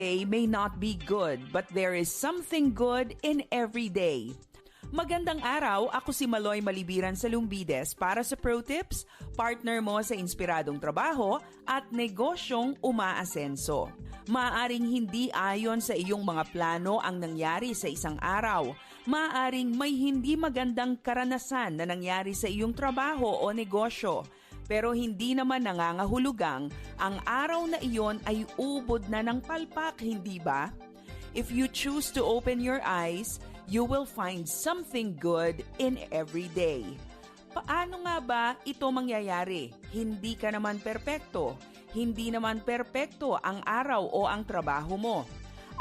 Day may not be good, but there is something good in every day. Magandang araw, ako si Maloy Malibiran sa Lumbides para sa Pro Tips, partner mo sa inspiradong trabaho at negosyong umaasenso. Maaaring hindi ayon sa iyong mga plano ang nangyari sa isang araw. Maaaring may hindi magandang karanasan na nangyari sa iyong trabaho o negosyo. Pero hindi naman nangangahulugang ang araw na iyon ay ubod na ng palpak, hindi ba? If you choose to open your eyes, you will find something good in every day. Paano nga ba ito mangyayari? Hindi ka naman perpekto. Hindi naman perpekto ang araw o ang trabaho mo.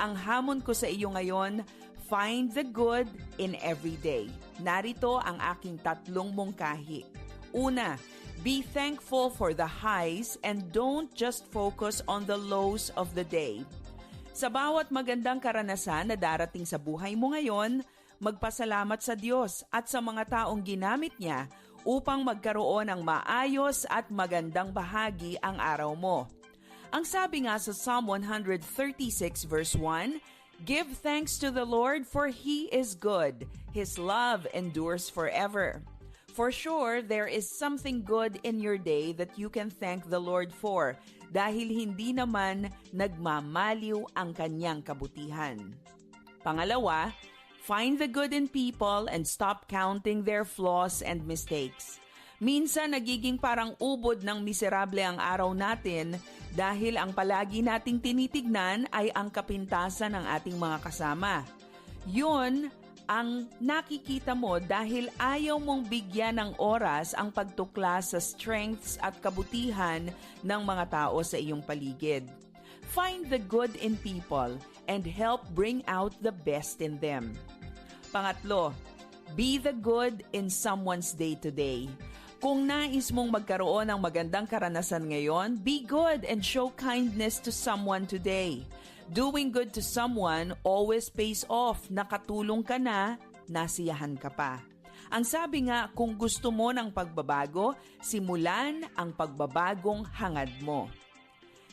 Ang hamon ko sa iyo ngayon, find the good in every day. Narito ang aking 3 mungkahi. Una, be thankful for the highs and don't just focus on the lows of the day. Sa bawat magandang karanasan na darating sa buhay mo ngayon, magpasalamat sa Diyos at sa mga taong ginamit niya upang magkaroon ng maayos at magandang bahagi ang araw mo. Ang sabi nga sa Psalm 136 verse 1, "Give thanks to the Lord for He is good. His love endures forever." For sure, there is something good in your day that you can thank the Lord for dahil hindi naman nagmamaliw ang kanyang kabutihan. Pangalawa, find the good in people and stop counting their flaws and mistakes. Minsan nagiging parang ubod ng miserable ang araw natin dahil ang palagi nating tinitignan ay ang kapintasan ng ating mga kasama. Yun ang nakikita mo dahil ayaw mong bigyan ng oras ang pagtuklas sa strengths at kabutihan ng mga tao sa iyong paligid. Find the good in people and help bring out the best in them. Pangatlo, be the good in someone's day-to-day. Kung nais mong magkaroon ng magandang karanasan ngayon, be good and show kindness to someone today. Doing good to someone always pays off. Nakatulong ka na, nasiyahan ka pa. Ang sabi nga, kung gusto mo ng pagbabago, simulan ang pagbabagong hangad mo.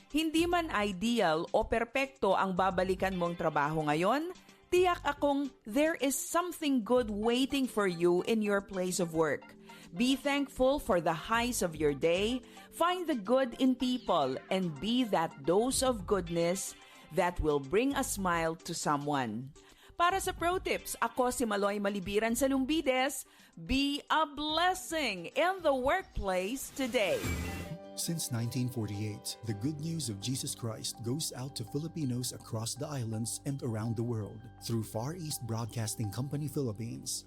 Hindi man ideal o perpekto ang babalikan mong trabaho ngayon, tiyak akong there is something good waiting for you in your place of work. Be thankful for the highs of your day, find the good in people, and be that dose of goodness that will bring a smile to someone. Para sa Pro Tips, ako si Maloy Malibiran sa Lumbides. Be a blessing in the workplace today. Since 1948, the good news of Jesus Christ goes out to Filipinos across the islands and around the world through Far East Broadcasting Company Philippines.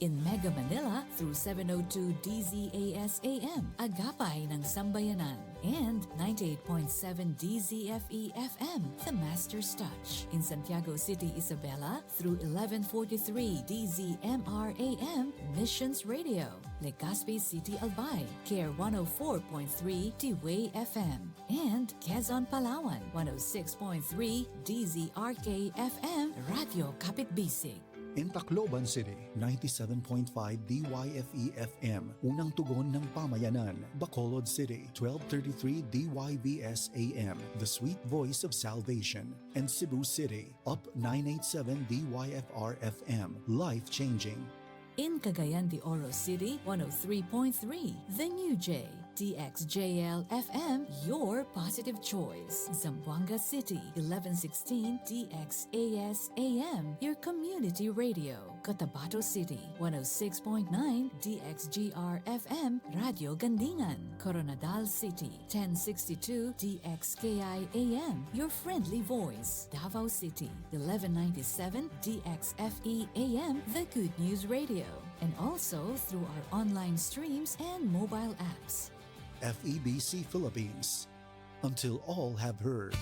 In Mega Manila through 702 DZAS AM, Agapay ng Sambayanan, and 98.7 DZFE FM, The Master's Touch. In Santiago City, Isabela through 1143 DZMR AM, Missions Radio. Legazpi City, Albay, Care 104.3 T-Way FM. And Quezon, Palawan, 106.3 DZRK FM, Radio Kapitbisig. In Tacloban City, 97.5 DYFE FM, Unang Tugon ng Pamayanan. Bacolod City, 1233 DYVS AM, The Sweet Voice of Salvation. And Cebu City, Up 987 DYFR FM, Life Changing. In Cagayan de Oro City, 103.3 The New J, DXJL FM, your positive choice. Zamboanga City, 1116 DXAS AM, your community radio. Cotabato City, 106.9 DXGR FM, Radio Gandingan. Coronadal City, 1062 DXKI AM, your friendly voice. Davao City, 1197 DXFE AM, the Good News Radio. And also through our online streams and mobile apps. FEBC Philippines. Until all have heard.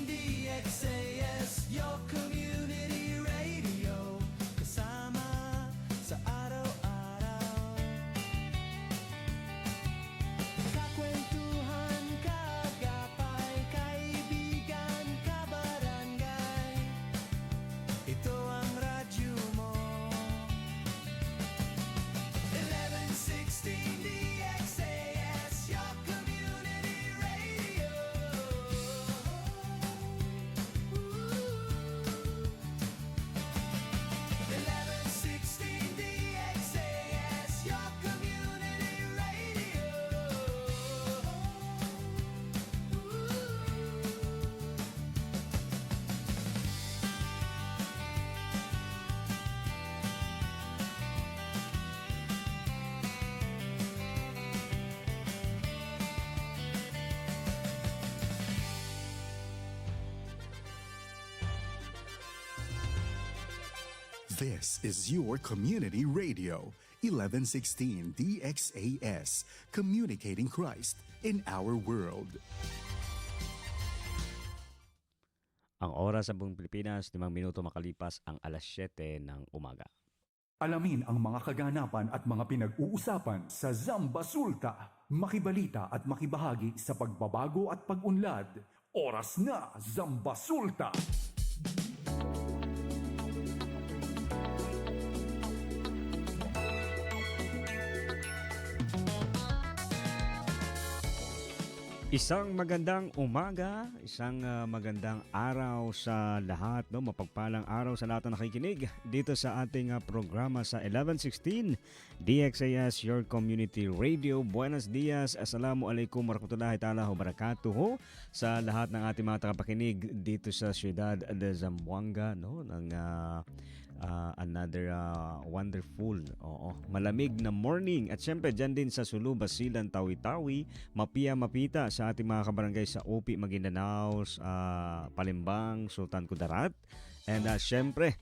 DXAS, your community radio. Kasama sa araw-araw. Kakwentuhan, kagapay, kaibigan, kabarangay. This is your community radio, 1116 DXAS, communicating Christ in our world. Ang oras sa buong Pilipinas, 5 minuto makalipas ang alas 7 ng umaga. Alamin ang mga kaganapan at mga pinag-uusapan sa Zambasulta. Makibalita at makibahagi sa pagbabago at pag-unlad. Oras na, Zambasulta! Isang magandang umaga, isang magandang araw sa lahat, no? Mapagpalang araw sa lahat na nakikinig dito sa ating programa sa 1116 DXAS, your community radio. Buenos dias, assalamualaikum warahmatullahi ta'ala wabarakatuh sa lahat ng ating mga tagapakinig dito sa siyudad de Zamboanga, no? Ng another wonderful, malamig na morning. At syempre dyan din sa Sulu, Basilan, Tawi-Tawi, Mapia-Mapita, sa ating mga kabarangay sa OP, Maguindanao, Palimbang, Sultan Kudarat. And syempre,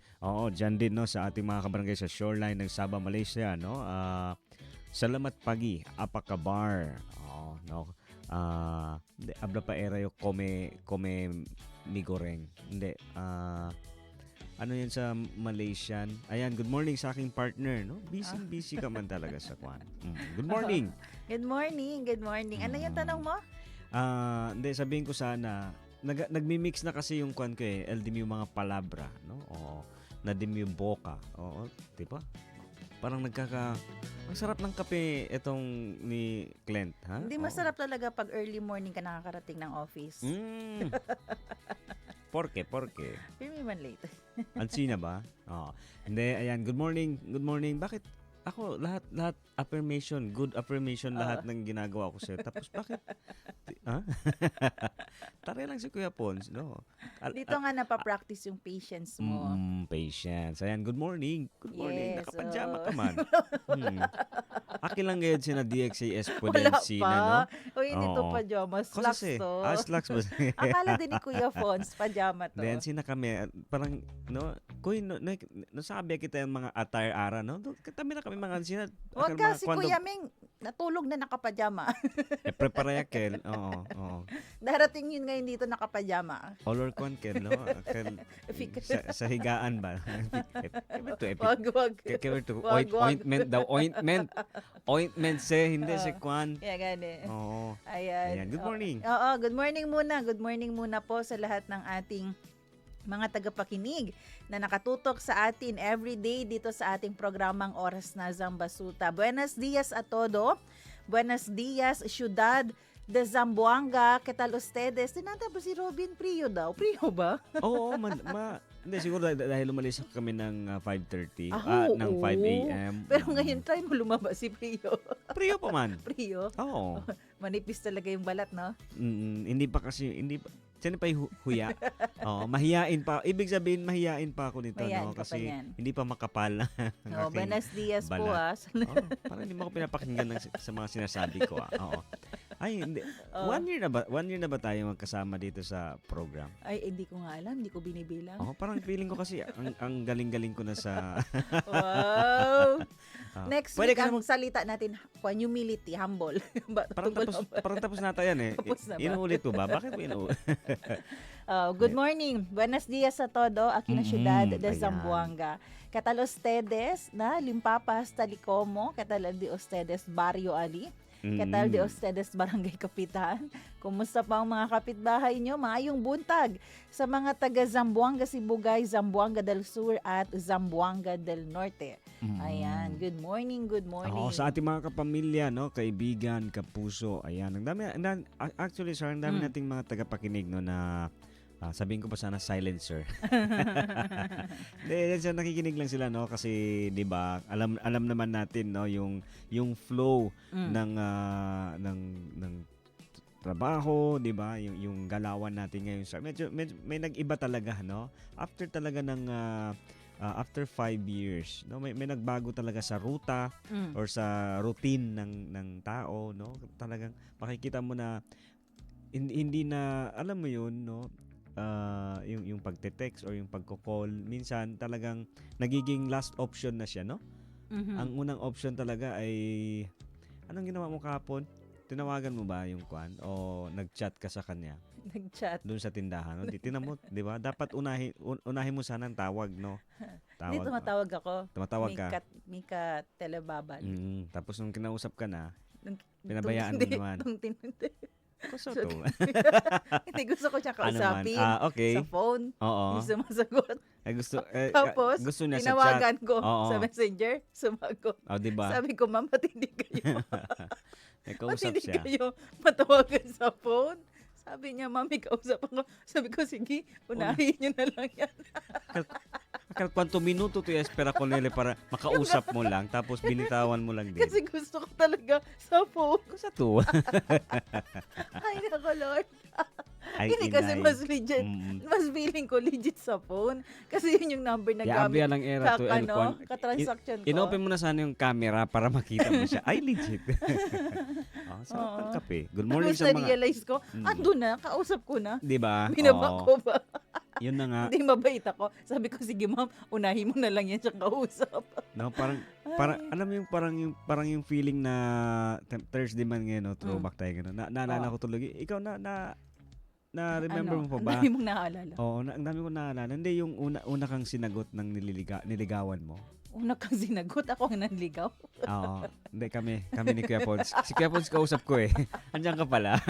dyan din, no, sa ating mga kabarangay sa shoreline ng Sabah, Malaysia, no? Salamat pagi, Apakabar. No? Abla pa era yung come migoreng. Hindi, ano yan sa Malaysian? Ayan, good morning sa aking partner, no? Busy ka man talaga sa kwan. Good morning. Good morning, good morning. Ano yung tanong mo? Hindi, sabihin ko sana, nagmi-mix na kasi yung kwan ko eh. LDM yung mga palabra, no? O, nadim yung boka. Oo, di ba? Parang ang sarap ng kape itong ni Clint, ha? Hindi masarap talaga pag early morning ka nakakarating ng office. Porke? Pero man late. Ansina ba? Hindi, ayan, good morning. Bakit ako lahat affirmation, good affirmation lahat ng ginagawa ko sa'yo. Tapos bakit? Tara lang si Kuya Pons, no? Dito nga napapractice yung patience mo. Patience. Ayan, good morning. Good morning. Yes, Nakapajama ka man. Akin lang ngayon si na DXAS Pudensi Wala pa. na, no? O hindi to Oo. pajama. Slacks Kasi, to. slacks ba? Akala din ni Kuya Fons, pajama to. Then sina kami, parang, no, kuy, nasabi kita yung mga attire ara, no? Kami na kami mga sina. Huwag ka, si Kuya Ming, natulog na nakapajama. Prepare kel, oo. Darating yun ngayon dito nakapajama. Olor kon kel, no? Sa higaan ba? Wag. Ointment daw, ointment hindi si Kwan. Yeah, gani. Oo. Ayan. Ayan. Good morning. Oo, good morning muna. Good morning muna po sa lahat ng ating mga tagapakinig na nakatutok sa atin every day dito sa ating programang Oras na Zambasuta. Buenos dias a todo. Buenos dias, Ciudad de Zamboanga. ¿Qué tal ustedes? Tinata ba si Robin Prio daw? Prio ba? Oo, hindi, siguro dahil umalis kami ng 5:30, ng 5 oo. a.m. Pero ngayon try mo lumabas si Prio. Prio pa man. Prio. Oo. Manipis talaga yung balat, no? Hindi pa. Sino pa huya? Mahiyain pa. Ibig sabihin, mahiyain pa ako nito, Mahiyain no? ka pa Kasi niyan. hindi pa makapal ang aking Buenos dias po, balat. Parang hindi mo ako pinapakinggan sa mga sinasabi ko, Oo. Ay, hindi. One year na ba tayo magkasama dito sa program? Ay, hindi ko nga alam. Hindi ko binibilang. Parang feeling ko kasi ang galing-galing ko na sa... Wow! Next Pwede week, ka ang naman- salita natin, humility, humble. Parang tapos na tayo yan eh. Tapos na ba? Inuulit mo ba? Bakit mo inuulit? Good morning. Buenos dias a todo. Aquí na Ciudad de ayan. Zamboanga. ¿Qué tal ustedes? Na Limpapas, Talicomo. ¿Qué tal de ustedes, Barrio Ali? ¿Qué tal de ustedes, Barangay Kapitan? Kumusta pa ang mga kapitbahay nyo? Maayong buntag sa mga taga Zamboanga, Sibugay, Zamboanga del Sur at Zamboanga del Norte. Ayan. Good morning, good morning. Sa ating mga kapamilya, no, kaibigan, kapuso, ayan. Actually, sir, ang dami nating mga tagapakinig, no, na sabihin ko pa sana silencer. Hindi, nakikinig lang sila, no, kasi 'di ba, alam naman natin, no, yung flow ng trabaho, 'di ba? Yung galawan natin ngayon, sir. Medyo may nag-iba talaga, no? After talaga ng after 5 years, no, may nagbago talaga sa ruta or sa routine ng tao, no? Talagang makikita mo na hindi na, alam mo 'yun, no? yung pagte-text or yung pagko-call, minsan talagang nagiging last option na siya, no? Mhm. Ang unang option talaga ay anong ginawa mo kahapon? Tinawagan mo ba yung kwan o nag-chat ka sa kanya Nag-chat. doon sa tindahan? No? Tinan mo, 'di ba? Dapat unahin mo sana ang tawag, no? Hindi, tumatawag ako. Tumatawag ka. Mika Telebabal. Tapos nung kinausap ka na, Nung- pinabayaan mo hindi, naman. Gusto So, to. Hindi, gusto ko siya Ano man? kausapin. Okay. Sa phone. Oo. Hindi sumasagot. Tapos, Tapos, gusto niya sa chat. tinawagan ko Oo. sa messenger, sumagot. Oh, 'di ba? Sabi ko, ma'am, ba't hindi kayo? May Ba't kausap hindi siya. kayo matawagan sa phone? Sabi niya, ma'am, may kausap ako. Sabi ko, sige, unahin niyo na lang yan. Akal kwanto minuto to espera ko nila para makausap mo lang tapos binitawan mo lang din. Kasi gusto ko talaga sa phone. Sa to. Ay, nako, Lord. Ay, Hindi kasi inay. mas legit. Mm. Mas feeling ko legit sa phone. Kasi yun yung number na Ya gamit. abya lang era to Ka-transaction ko. Inopen mo na sana yung camera para makita mo siya. Ay, legit. Oo. Sarap ng kape. Good morning Tapos sa mga... na-realize ko, Mm. andun na, kausap ko na. Di ba? Binaba Oo. ko ba? Yun na nga. Hindi mabait ako. Sabi ko, sige ma'am, unahin mo na lang yan siya kausap. No, parang alam mo yung yung feeling na Thursday man ngayon, no, throwback tayo gano'n. Naalala ko tuloy. Ikaw na remember mo pa ba? Ang dami mong naaalala. Oo, ang dami ko naalala. Hindi yung una kang sinagot ng niligawan mo. Una kang sinagot, ako ang nanligaw. Oo. Hindi, kami ni Kuya Pons. Si Kuya Pons kausap ko eh. Andiyan ka pala.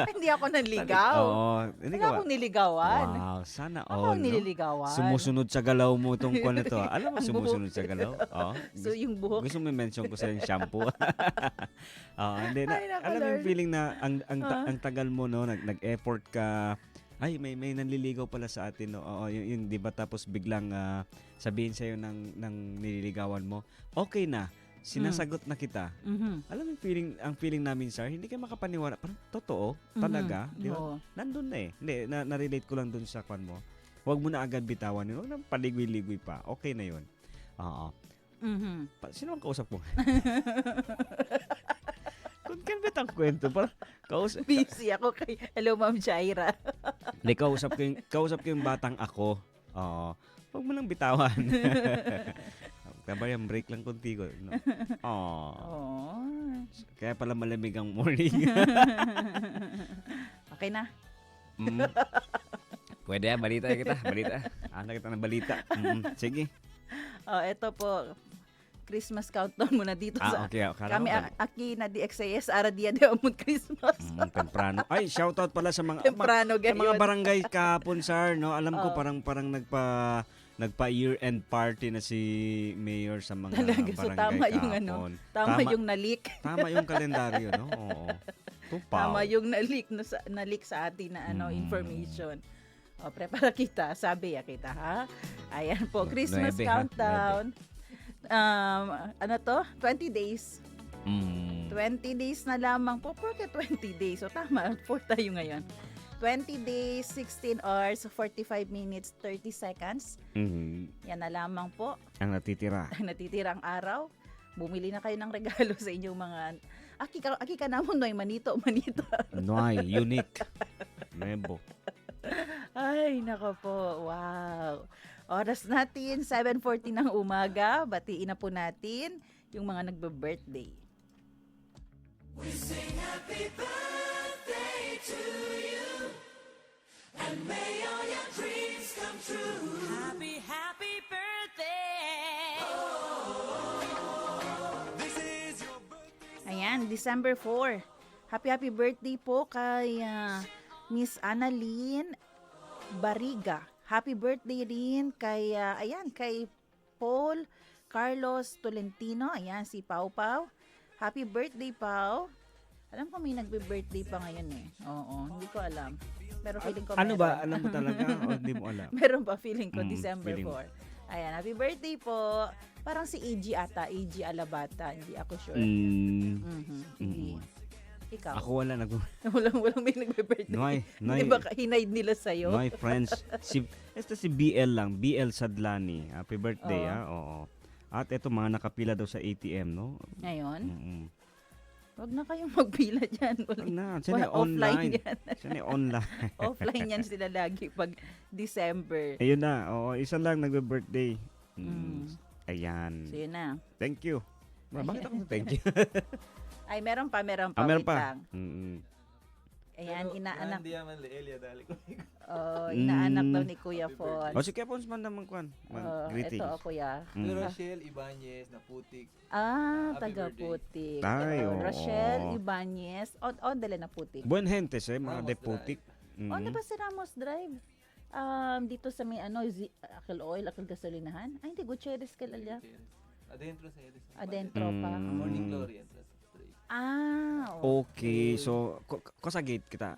Hindi ako nanligaw. Oo. Hindi Wala ka akong niligawan. Wow, sana Ako all, ang no? nililigawan. Sumusunod sa galaw mo itong kwan na to. Alam mo, Ang sumusunod buhok. sa galaw? Oo. So, yung buhok. Gusto mo i-mention ko sa yung shampoo? Oo, hindi. Ay, naku, Alam mo yung Lord. feeling na ang tagal mo, no? Nag-effort ka. Ay, may nanliligaw pala sa atin, no? Oo, yung 'di ba, tapos biglang sabihin sa'yo ng nililigawan mo, okay na, sinasagot na kita. Mhm. Alam mo yung ang feeling namin, sir, hindi kayo makapaniwala. Parang totoo, talaga, di ba? Oo. Nandun na eh. Hindi, na-relate ko lang dun sa kwan mo. Huwag mo na agad bitawan yun. Huwag na paligwi-ligwi pa. Okay na yun. Oo. Mhm. Sino ang kausap mo? Kung kanbet ang kwento, parang kausap. Busy ako kay hello Ma'am Jaira. Hindi, kausap ko yung batang ako. Oo. Huwag mo lang bitawan. Kabay, break lang konti ko. No? Oo. Oh. Kaya pala malamig ang morning. Okay na. Pwede balita kita. Balita. Ano kita ng balita. Sige. Oh, eto po. Christmas countdown muna dito sa Okay. Akala kami ko, aki na di XAS ara dia de amon Christmas. temprano. Ay, shoutout pala sa mga Temprano sa mga gayon. barangay kahapon, sir, no? Alam ko parang nagpa year-end party na si Mayor sa mga Talaga, so barangay tama yung kahapon. Tama yung nalik. Tama yung kalendaryo, no? Oo. Tupaw. Tama yung nalik sa atin na information. O, prepara kita. Sabi ya kita, ha? Ayan po, Christmas 9, ha? countdown. Ano to? 20 days. 20 days na lamang po. Porque 20 days. So, tama. 4 tayo ngayon. 20 days, 16 hours, 45 minutes, 30 seconds. Yan na lamang po. Ang natitira. Ang natitirang araw. Bumili na kayo ng regalo sa inyong mga... Aki ka namon, noy, manito, manita. Noy, unique. Nebo. Ay, nako po. Wow. Oras natin, 7:40 ng umaga. Batiin na po natin yung mga nagbe-birthday. We sing happy birthday to you, and may all your dreams come true. Happy, happy birthday. This is your birthday. Ayan, December 4. Happy birthday po kay Miss Annalyn Bariga. Happy birthday rin kay kay Paul Carlos Tolentino. Ayan, si Pau Pau. Happy birthday, Pau. Alam ko may nagbe-birthday pa ngayon eh. Oo, hindi ko alam. Pero feeling ko Ano meron. ba? Alam mo talaga o hindi mo alam? Meron pa feeling ko December feeling 4. Ayan, happy birthday po. Parang si AG ata, AG Alabata. Hindi ako sure. Hindi. Ikaw? Ako wala Walang may nagbe-birthday. Noy, Hindi ba hinaid nila sa'yo? my friends. Si BL lang, BL Sadlani. Happy birthday, Oo. ha? Oo. At ito mga nakapila daw sa ATM, no? Ngayon? Wag na kayong magpila dyan. Wag na, siya Offline online. yan. Siya online. Offline yan sila lagi pag December. Ayun na, oo, isa lang nagbe-birthday. Ayan. So yun na. Thank you. Bakit ako thank you? Ay, meron pa. meron Wait pa. lang. Ayan, inaanak. Hindi naman Elia dali ko. Inaanak daw ni Kuya Fon. O si Kuya Pons man naman kwan. Greetings. Ito, Kuya. Rochelle Ibanez na putik. Happy Taga birthday. Putik. Ay, oo. Rochelle Ibanez. Dala na Putik. Buen hentes mga Ramos deputik. Ano ba si Ramos Drive? Dito sa may Akil Oil, Akil Gasolinahan. Ay, hindi. Gutierrez Calalya. Adentro sa Edison. Adentro pa. Morning Glory and Plus Straight. Okay, so kusagit kita.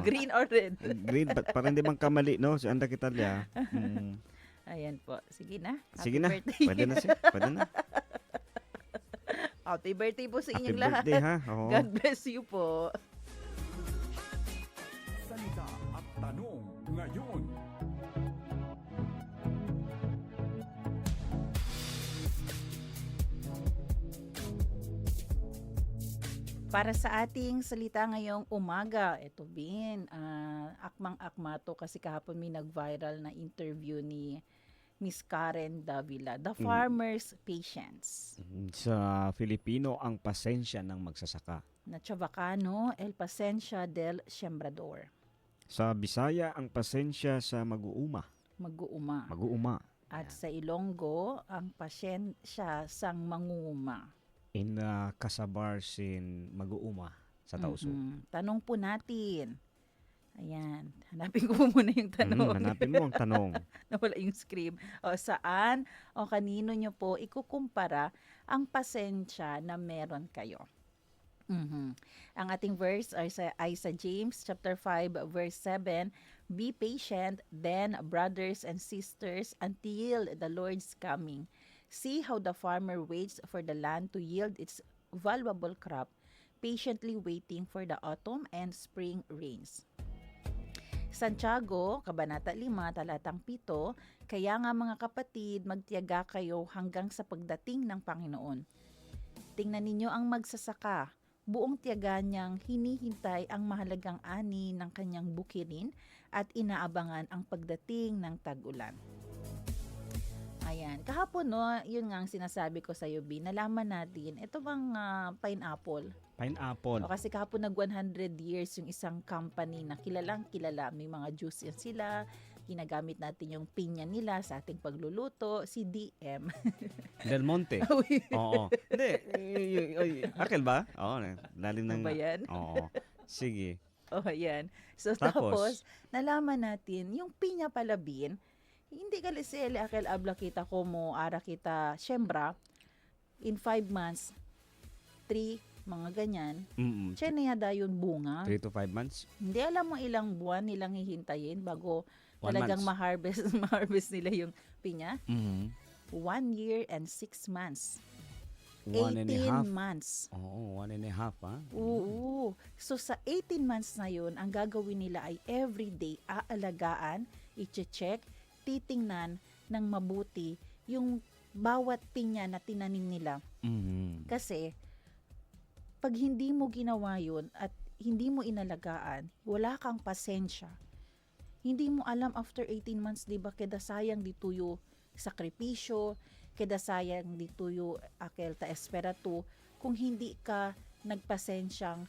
Green or red? Green, para hindi man kamali, no? Si Anda kita liya. Ayan po. Sige na. Sige na. Birthday. Pwede na siya. Pwede na. Happy birthday po sa Happy inyong lahat. birthday, ha? Oo. God bless you po. Salita at tanong ngayon. Para sa ating salita ngayong umaga, ito Bin, akmang-akma to kasi kahapon may nag-viral na interview ni Miss Karen Davila, The Farmer's Patience. Sa Filipino, ang pasensya ng magsasaka. Na Chavacano, El Pasencia del Sembrador. Sa Bisaya, ang pasensya sa mag-uuma. Mag-uuma. Mag-uuma. At sa Ilonggo, ang pasensya sang manguma. In Kasabar sin mag-uuma sa Tauso. Tanong po natin. Ayan. Hanapin ko po muna yung tanong. Hanapin mo ang tanong. Nawala yung script. Saan o kanino nyo po ikukumpara ang pasensya na meron kayo? Ang ating verse ay sa James chapter 5 verse 7. Be patient then, brothers and sisters, until the Lord's coming. See how the farmer waits for the land to yield its valuable crop, patiently waiting for the autumn and spring rains. Santiago, Kabanata 5, Talatang 7, kaya nga mga kapatid, magtiyaga kayo hanggang sa pagdating ng Panginoon. Tingnan ninyo ang magsasaka, buong tiyaga niyang hinihintay ang mahalagang ani ng kanyang bukirin at inaabangan ang pagdating ng tag-ulan. Ayan. Kahapon, no, yun nga ang sinasabi ko sa iyo, B, nalaman natin, ito bang pineapple? Pineapple. Kasi kahapon nag 100 years yung isang company na kilalang kilala. May mga juice yan sila. Ginagamit natin yung pinya nila sa ating pagluluto. Si DM. Del Monte. Oo. Hindi. Akil ba? Oo. Lalim ng... Ano ba yan? Oo. Sige. Ayan. So, Tapos, tapos, nalaman natin, yung pinya palabin, hindi ka lisele akil abla kita ko mo ara kita syembra in 5 months 3 mga ganyan. Siya na yada yun bunga. 3 to 5 months? Hindi alam mo ilang buwan nilang hihintayin bago 1 talagang months. maharvest nila yung pinya. 1 year and 6 months. 18 months. Oo, 1 and a half, ha? Oo. So sa 18 months na yun, ang gagawin nila ay everyday aalagaan, i-check, titingnan ng mabuti yung bawat pinya na tinanim nila. Kasi pag hindi mo ginawa yun at hindi mo inalagaan, wala kang pasensya. Hindi mo alam after 18 months, di ba, keda sayang dituyo sakripisyo, keda sayang dituyo akel ta esperato, kung hindi ka nagpasensyang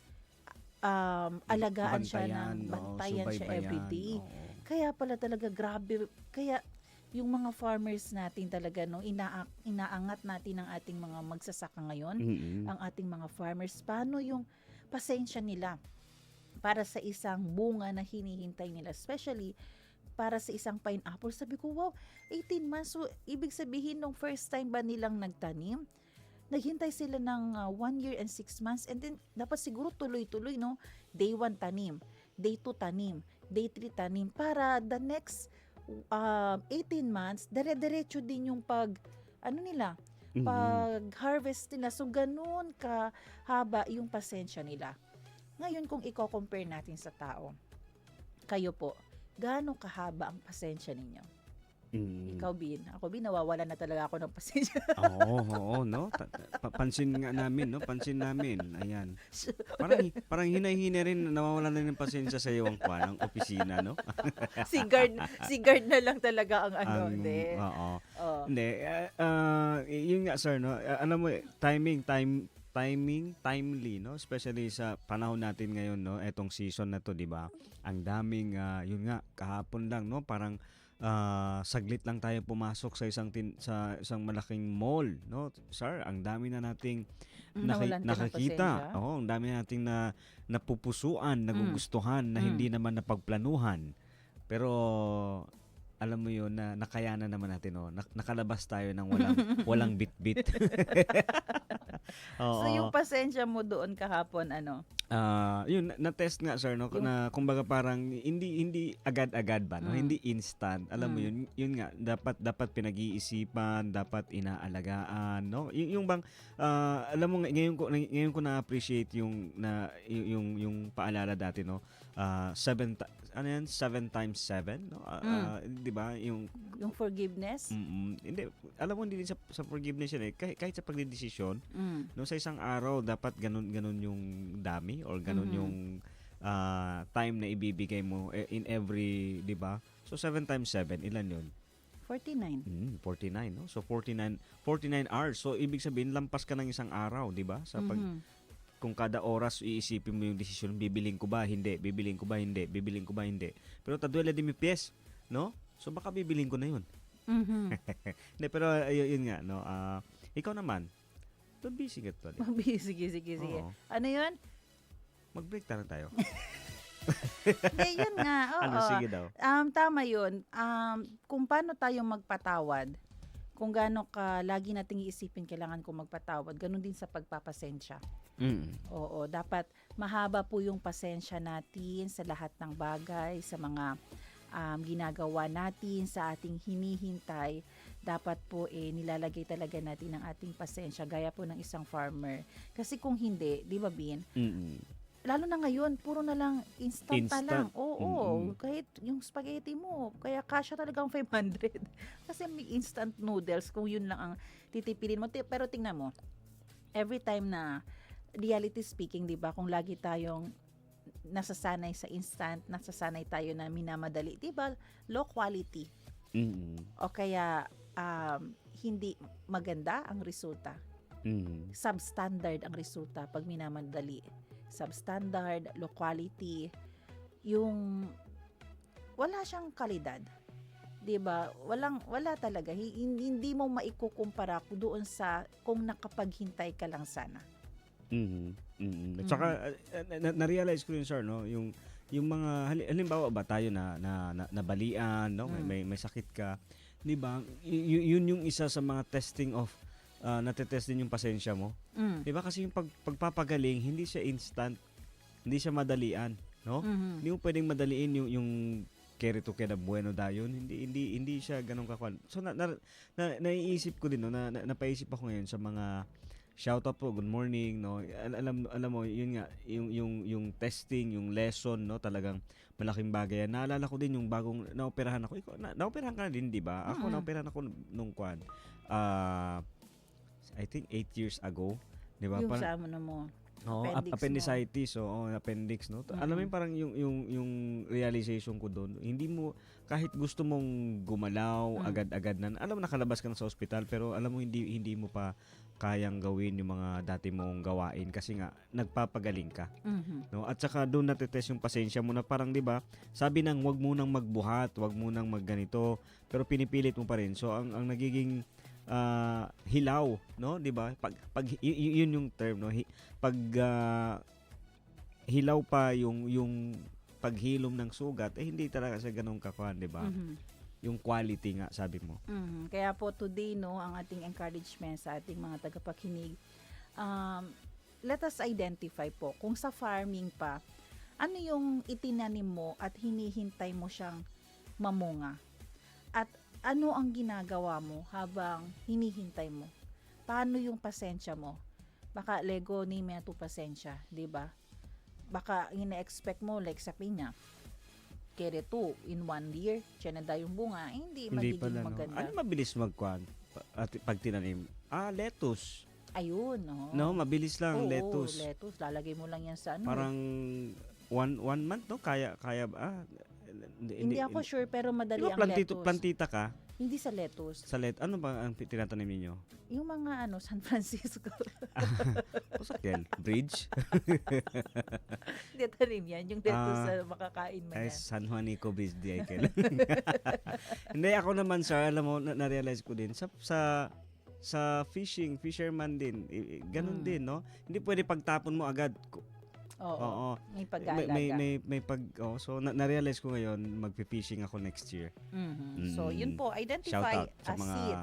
alagaan siya ng bantayan siya everyday. Kaya pala talaga grabe, kaya yung mga farmers natin talaga, no, inaangat natin ang ating mga magsasaka ngayon, ang ating mga farmers, paano yung pasensya nila para sa isang bunga na hinihintay nila, especially para sa isang pineapple. Sabi ko, wow, 18 months, so ibig sabihin nung first time ba nilang nagtanim, naghintay sila ng 1 year and 6 months, and then dapat siguro tuloy-tuloy, no, day 1 tanim, day 2 tanim, day 3 tanim, para the next 18 months, dire-diretso din yung pag-harvest nila. So, ganun kahaba yung pasensya nila. Ngayon, kung i-compare natin sa tao, kayo po, gaano kahaba ang pasensya ninyo? Mm. Ikaw, Bin. Ako, Bin, nawawala na talaga ako ng pasensya. Oo, no? Pansin nga namin, no? Pansin namin. Ayan. Parang hinay-hinay rin, nawawala na ng pasensya sa iyo ang opisina, no? si guard na lang talaga ang ano. Hindi. Oo. Oh. Hindi. Yun nga, sir, no? Alam mo, timely, no? Especially sa panahon natin ngayon, no? Etong season na to, di ba? Ang daming, yun nga, kahapon lang, no? Parang, saglit lang tayo pumasok sa isang malaking mall, no? Sir, ang dami na nating nakakita. Oo, ang dami na nating napupusuan, nagugustuhan, na hindi naman napagplanuhan. Pero alam mo yun, na nakayanan naman natin, no? Nakalabas tayo ng walang bit-bit. So yung pasensya mo doon kahapon, ano? Yun, na-test nga, sir, no? Na kumbaga parang hindi agad-agad ba, no? Hindi instant. Alam mo yun nga, dapat pinag-iisipan, dapat inaalagaan, no? Yung bang alam mo ngayon ko na-appreciate yung paalala dati, no? 7 times 7, no? 'Di ba? Yung forgiveness? Hindi, alam mo, hindi din sa forgiveness yun, kahit sa pagdedesisyon, no, sa isang araw dapat ganun yung dami or ganun yung time na ibibigay mo in every, 'di ba? So 7 times 7, ilan yun? 49. 49, no? So 49 hours. So ibig sabihin lampas ka ng isang araw, 'di ba? Sa kung kada oras iisipin mo yung desisyon, bibiling ko ba, hindi, bibiling ko ba, hindi, bibiling ko ba, hindi. Pero taduela di mi pies, no? So baka bibiling ko na yun. Hindi, pero yun nga, no? Ikaw naman, busy ka to. Sige. Ano yun? Mag-break tayo. Hindi, yun nga. Oo. Sige daw. Tama yun. Kung paano tayo magpatawad, kung gaano ka lagi nating iisipin kailangan kong magpatawad, ganun din sa pagpapasensya. Oo, dapat mahaba po yung pasensya natin sa lahat ng bagay, sa mga ginagawa natin, sa ating hinihintay. Dapat po nilalagay talaga natin ang ating pasensya gaya po ng isang farmer. Kasi kung hindi, di ba, Bin? Lalo na ngayon, puro na lang instant lang. Oo, kahit yung spaghetti mo, kaya kasya talagang 500. Kasi may instant noodles kung yun lang ang titipilin mo. Pero tingnan mo, every time na reality speaking, 'di ba? Kung lagi tayong nasasanay sa instant, nasasanay tayo na minamadali, 'di ba? Low quality. O kaya hindi maganda ang resulta. Substandard ang resulta pag minamadali. Substandard, low quality, yung wala siyang kalidad. 'Di ba? Wala talaga. Hindi mo maikukumpara doon sa kung nakapaghintay ka lang sana. At saka na-realize ko yun, sir, no, yung mga halimbawa ba tayo na nabalian, no, may sakit ka, 'di ba? Yun yung isa sa mga testing of natetest din yung pasensya mo. 'Di ba? Kasi yung pagpapagaling hindi siya instant, hindi siya madalian, no? Hindi mo pwedeng madaliin yung carry to queda bueno dayon, hindi siya ganun kakwan. So naiisip ko din, no, napaisip ako ngayon sa mga shout out po, good morning, no. Alam mo, yun nga, yung testing, yung lesson, no, talagang malaking bagay yan. Naalala ko din yung bagong naoperahan ako. Ikaw, naoperahan ka na din, di ba? Ako, naoperahan ako nung kwan. I think 8 years ago, di ba? Yung sa ano mo. Appendicitis, appendix, no. Alam mo yung parang yung realization ko doon, hindi mo, kahit gusto mong gumalaw agad-agad na, alam mo nakalabas ka na sa ospital, pero alam mo hindi mo pa kayang gawin yung mga dati mong gawain kasi nga nagpapagaling ka. No? At saka doon natetest yung pasensya mo na parang, 'di ba? Sabi nang wag mo nang magbuhat, wag mo nang magganito, pero pinipilit mo pa rin. So ang nagiging hilaw, no, 'di ba? Pag yun yung term, no. Pag hilaw pa yung paghilom ng sugat, hindi talaga sa ganung kakuan, 'di ba? Yung quality nga, sabi mo. Kaya po today, no, ang ating encouragement sa ating mga tagapakinig, let us identify po kung sa farming pa, ano yung itinanim mo at hinihintay mo siyang mamunga. At ano ang ginagawa mo habang hinihintay mo? Paano yung pasensya mo? Baka lego ni may pasensya, 'di ba? Baka ina-expect mo like sa pinya. kere 2 in 1 year, siya na daw yung bunga, Hindi magiging pala, no? maganda. Ano mabilis magkwan at pag tinanim? Lettuce. Ayun, no? No, mabilis lang, lettuce. lettuce. Lalagay mo lang yan sa ano. Parang one month, no? Kaya ba? Hindi ako sure, pero madali Di ba ang lettuce. plantita ka? Hindi sa lettuce. Ano ba ang tinatanim ninyo? Yung mga San Francisco. Pasakyan, bridge? Hindi tanim yan. Yung lettuce na makakain mo Ay, yan. San Juanico Bridge di ay kailan. Hindi, ako naman, sir, alam mo, na-realize ko din, sa fisherman din, ganun din, no? Hindi pwede pagtapon mo agad. Oo. May pag-aalaga. So na-realize ko ngayon, magpi-fishing ako next year. So, yun po, identify Shoutout sa a mga seed.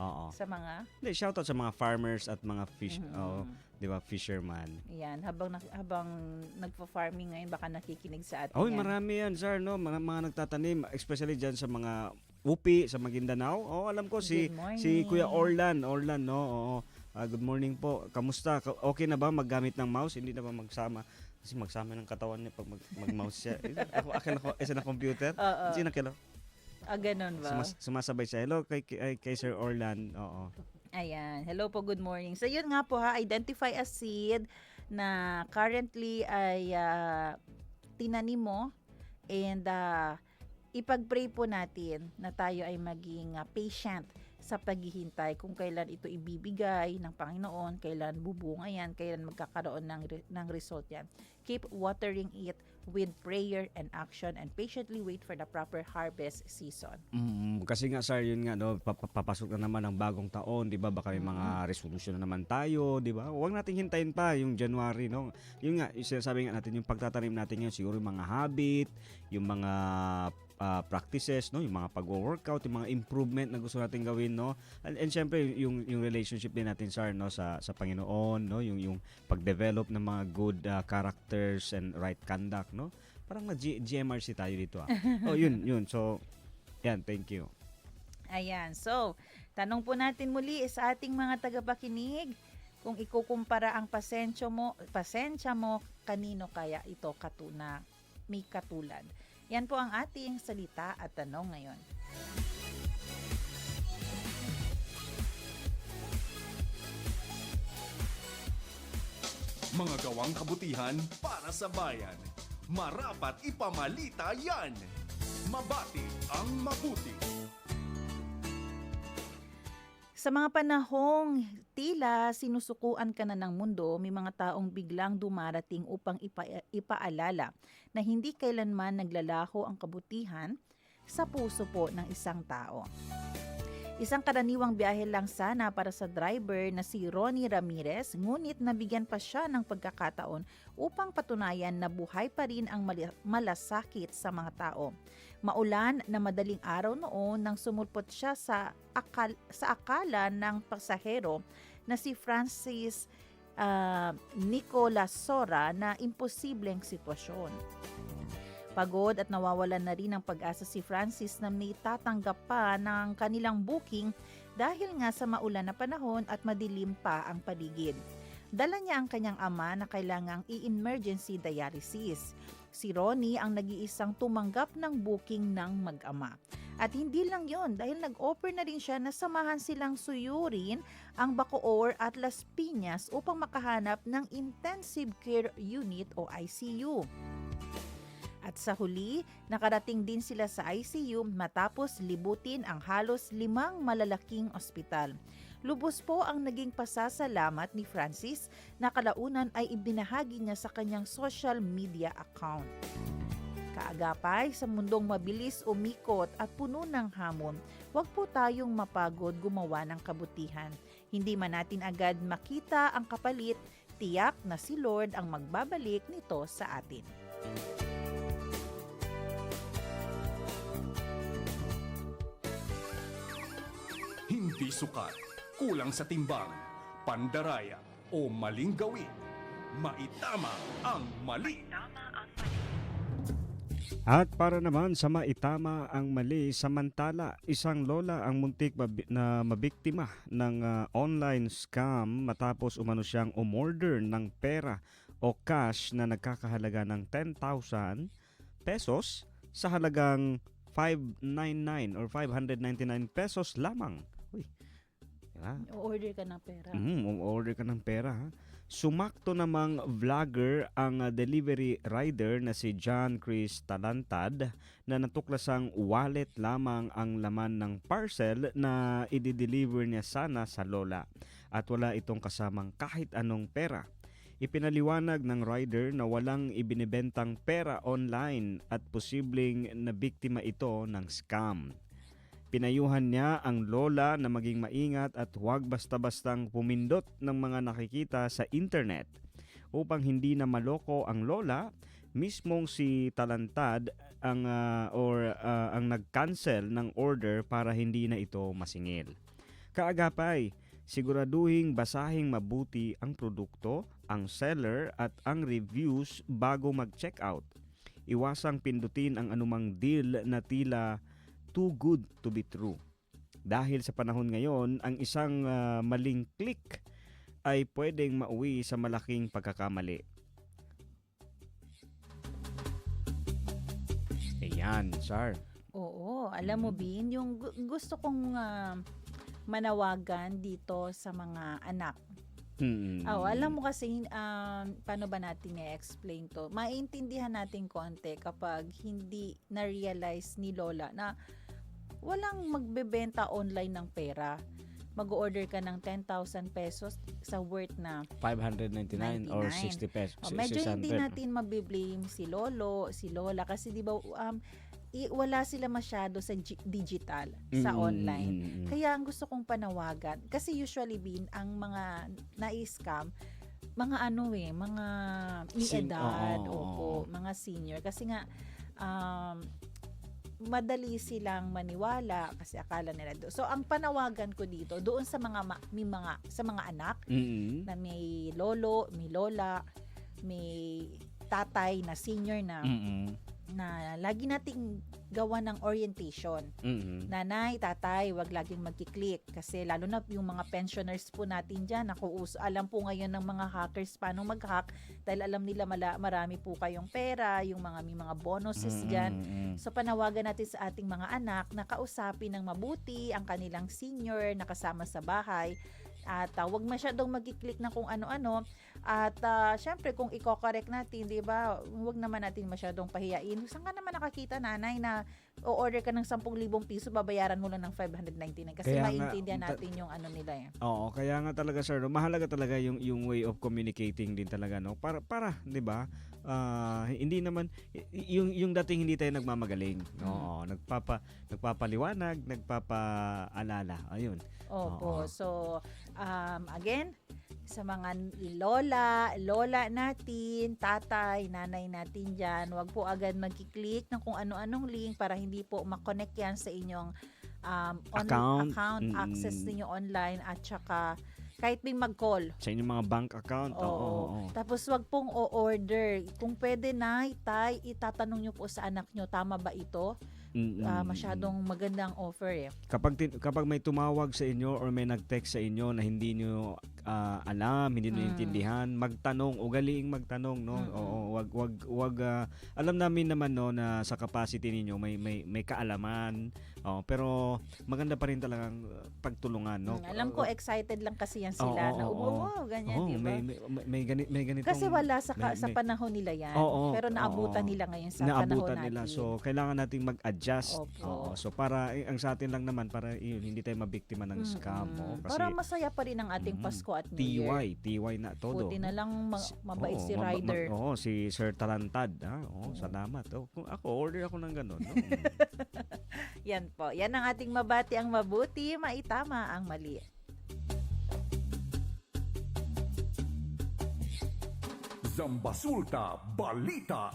Oo. Sa mga? Hindi, shoutout sa mga farmers at mga di ba, fisherman. Yan, habang nagpo-farming ngayon, baka nakikinig sa atin Oy, yan. marami yan, sir, no? Mga nagtatanim, especially diyan sa mga upi sa Maguindanao. Alam ko si Kuya Orlan, no? Oo. Good morning po. Kamusta? Okay na ba maggamit ng mouse? Hindi na ba magsama? Kasi magsama ng katawan niya pag mag-mouse siya. Ako isa na computer. Hindi na kilo. Ganun ba? Sumasabay siya. Hello kay Sir Orlan. Oo. Ayan. Hello po, good morning. So, yun nga po identify a seed na currently ay tinanim mo and ipag-pray po natin na tayo ay maging patient sa paghihintay kung kailan ito ibibigay ng Panginoon, kailan bubunga yan, kailan magkakaroon ng result yan. Keep watering it with prayer and action and patiently wait for the proper harvest season. Kasi nga, sir, yun nga, no, papasok na naman ang bagong taon, di ba? Baka may mga resolution na naman tayo, di ba? Huwag nating hintayin pa yung January, no? Yun nga, sinasabi nga natin, yung pagtatanim natin yun, siguro yung mga habit, yung mga practices, no, yung mga pag-workout, yung mga improvement na gusto natin gawin, no, and syempre yung relationship din natin, sir, no, sa Panginoon, no, yung pag-develop ng mga good characters and right conduct, no, parang GMRC tayo dito. Yun, so yan, thank you. Ayan, so tanong po natin muli sa ating mga tagapakinig, kung ikukumpara ang pasensya mo, kanino kaya ito may katulad? Yan po ang ating salita at tanong ngayon. Mga gawang kabutihan para sa bayan. Marapat ipamalita yan. Mabati ang mabuti. Sa mga panahong tila sinusukuan ka na ng mundo, may mga taong biglang dumarating upang ipaalala na hindi kailanman naglalaho ang kabutihan sa puso po ng isang tao. Isang karaniwang biyahe lang sana para sa driver na si Ronnie Ramirez, ngunit nabigyan pa siya ng pagkakataon upang patunayan na buhay pa rin ang malasakit sa mga tao. Maulan na madaling araw noon nang sumulpot siya sa akala ng pasahero na si Francis Nicolas Sora na imposibleng sitwasyon. Pagod at nawawalan na rin ng pag-asa si Francis na may tatanggap pa ng kanilang booking dahil nga sa maulan na panahon at madilim pa ang paligid. Dala niya ang kanyang ama na kailangang i-emergency dialysis. Si Ronnie ang nag-iisang tumanggap ng booking ng mag-ama. At hindi lang yon, dahil nag-offer na rin siya na samahan silang suyurin ang Bacoor at Las Piñas upang makahanap ng intensive care unit o ICU. At sa huli, nakarating din sila sa ICU matapos libutin ang halos 5 malalaking ospital. Lubos po ang naging pasasalamat ni Francis na kalaunan ay ibinahagi niya sa kanyang social media account. Kaagapay sa mundong mabilis umikot at puno ng hamon, huwag po tayong mapagod gumawa ng kabutihan. Hindi man natin agad makita ang kapalit, tiyak na si Lord ang magbabalik nito sa atin. Hindi sukat, kulang sa timbang, pandaraya o maling gawin. Maitama ang mali. At para naman sa maitama ang mali, samantala isang lola ang muntik na mabiktima ng online scam matapos umano siyang umorder ng pera o cash na nagkakahalaga ng 10,000 pesos sa halagang 599 or 599 pesos lamang. Uy. Diba? O-order ka ng pera. Order ka ng pera. Ha? Sumakto namang vlogger ang delivery rider na si John Chris Talantad na natuklasang wallet lamang ang laman ng parcel na i-deliver niya sana sa lola at wala itong kasamang kahit anong pera. Ipinaliwanag ng rider na walang ibinibentang pera online at posibleng na biktima ito ng scam. Pinayuhan niya ang lola na maging maingat at huwag basta-bastang pumindot ng mga nakikita sa internet. Upang hindi na maloko ang lola, mismong si Talantad ang nag-cancel ng order para hindi na ito masingil. Kaagapay, siguraduhing basahing mabuti ang produkto, ang seller at ang reviews bago mag-checkout. Iwasang pindutin ang anumang deal na tila too good to be true. Dahil sa panahon ngayon, ang isang maling click ay pwedeng mauwi sa malaking pagkakamali. Ayan, Char. Oo, alam mo Bin, yung gusto kong manawagan dito sa mga anak. Alam mo kasi paano ba natin i-explain to? Maintindihan natin konti kapag hindi na-realize ni Lola na walang magbebenta online ng pera. Mag-order ka ng 10,000 pesos sa worth na 599 or 60 pesos. Medyo 600. hindi natin mabiblame si Lolo, si Lola kasi di ba wala sila masyado sa digital, sa online. Kaya ang gusto kong panawagan, kasi usually Bin, ang mga na-scam, mga mga mi-edad, mga senior. Kasi nga, madali silang maniwala kasi akala nila doon. So ang panawagan ko dito doon sa mga anak na may lolo, may lola, may tatay na senior na na lagi nating gawa ng orientation. Nanay, tatay, wag laging magki-click kasi lalo na yung mga pensioners po natin diyan, alam po ngayon ng mga hackers paano mag-hack dahil alam nila marami po kayong pera, yung may mga bonuses diyan. So panawagan natin sa ating mga anak na kausapin ng mabuti ang kanilang senior na kasama sa bahay at wag masyadong magki-click na kung ano-ano at syempre kung i-correct natin, 'di ba? Wag naman natin masyadong pahiyain. Saan ka naman nakakita nanay na o-order ka ng 10,000 piso, babayaran mo lang ng 599 kasi Kaya maintindihan natin yung ano nila eh. Oo, kaya nga talaga sir, mahalaga talaga yung way of communicating din talaga, no? Para 'di ba? Hindi naman yung dating hindi tayo nagmamagaling. Oo, nagpapaliwanag, nagpapaalala. Ayun. Opo. So, again, sa mga lola natin, tatay, nanay natin dyan, wag po agad magkiklik ng kung ano-anong link para hindi po makonect yan sa inyong account access ninyo online at saka kahit may mag-call. Sa inyong mga bank account. Oo. Tapos wag pong o-order. Kung pwede na, tay, itatanong nyo po sa anak nyo, tama ba ito? Masyadong magandang offer eh. Kapag may tumawag sa inyo or may nag-text sa inyo na hindi nyo alam, hindi nyo intindihan, magtanong, ugaliing magtanong, no? Oo, wag alam namin naman no na sa capacity ninyo may kaalaman. Pero maganda pa rin talagang pagtulungan, no? Alam ko excited lang kasi yan sila na ganyan, di ba? May ganitong kasi wala sa panahon nila yan. Pero naabutan nila ngayon sa panahon natin. So kailangan nating mag-adjust. So para ang sa atin lang naman para hindi tayo mabiktima ng scam. Kasi para masaya pa rin ang ating Pasko at New Year. TY na todo. Buti na lang mabait si rider. Si Sir Talantad. Salamat. Kung ako, order ako ng gano'n. No? Yan po. Yan ang ating mabati ang mabuti, maitama ang mali. Zambasulta Balita.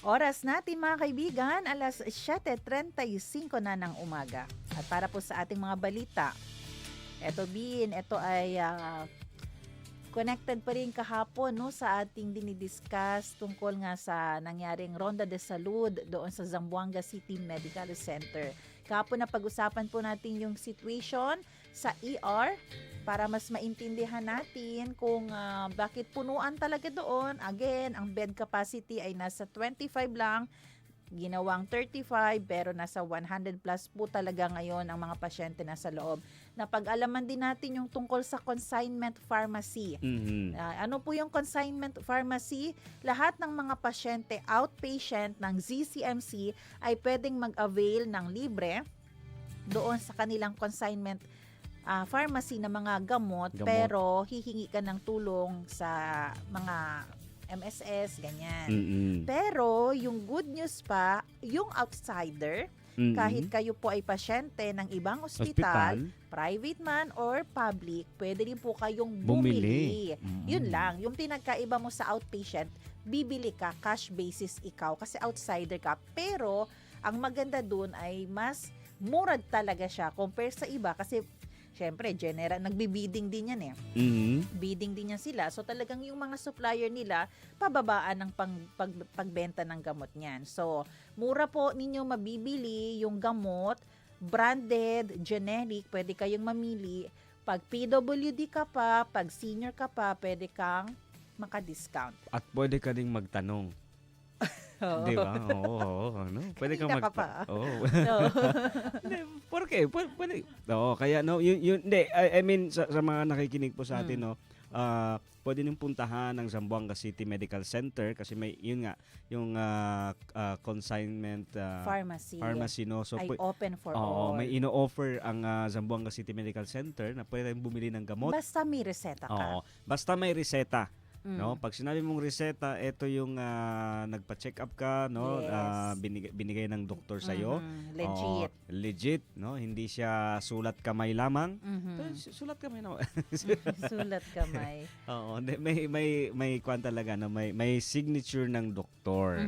Oras natin mga kaibigan, alas 7:35 na ng umaga. At para po sa ating mga balita, ito ay connected pa rin kahapon no, sa ating dinidiscuss tungkol nga sa nangyaring Ronda de Salud doon sa Zamboanga City Medical Center. Kahapon na pag-usapan po natin yung situation sa ER para mas maintindihan natin kung bakit punuan talaga doon. Again, ang bed capacity ay nasa 25 lang. ginawang 35 pero nasa 100 plus po talaga ngayon ang mga pasyente na sa loob. Napag-alaman din natin yung tungkol sa consignment pharmacy. Ano po yung consignment pharmacy? Lahat ng mga pasyente outpatient ng ZCMC ay pwedeng mag-avail ng libre doon sa kanilang consignment pharmacy na mga gamot, pero hihingi ka ng tulong sa mga MSS, ganyan. Pero yung good news pa, yung outsider, kahit kayo po ay pasyente ng ibang ospital, private man or public, pwede rin po kayong bumili. Yun lang, yung pinagkaiba mo sa outpatient, bibili ka, cash basis ikaw, kasi outsider ka. Pero, ang maganda dun ay mas murad talaga siya compare sa iba, kasi syempre, general, nagbi-bidding din yan Bidding din yan sila. So, talagang yung mga supplier nila, pababaan ng pagbenta ng gamot niyan. So, mura po ninyo mabibili yung gamot, branded, generic, pwede kayong mamili. Pag PWD ka pa, pag senior ka pa, pwede kang maka-discount. At pwede ka ding magtanong. Di ba? Oo. No? Pwede kang Oo. Pwede. Oo, kaya no, hindi, I mean sa mga nakikinig po sa atin, no, pwede niyong puntahan ng Zamboanga City Medical Center kasi may yun nga yung consignment pharmacy, no, so ay open for all. May ino-offer ang Zamboanga City Medical Center na pwede kayong bumili ng gamot basta may reseta ka. Basta may reseta. No, pag sinabi mong reseta, ito yung nagpa-check up ka, no, binigay ng doktor sa iyo. Legit, no, hindi siya sulat kamay lamang. Sulat kamay na. Sulat kamay. May kwan talaga na may signature ng doktor.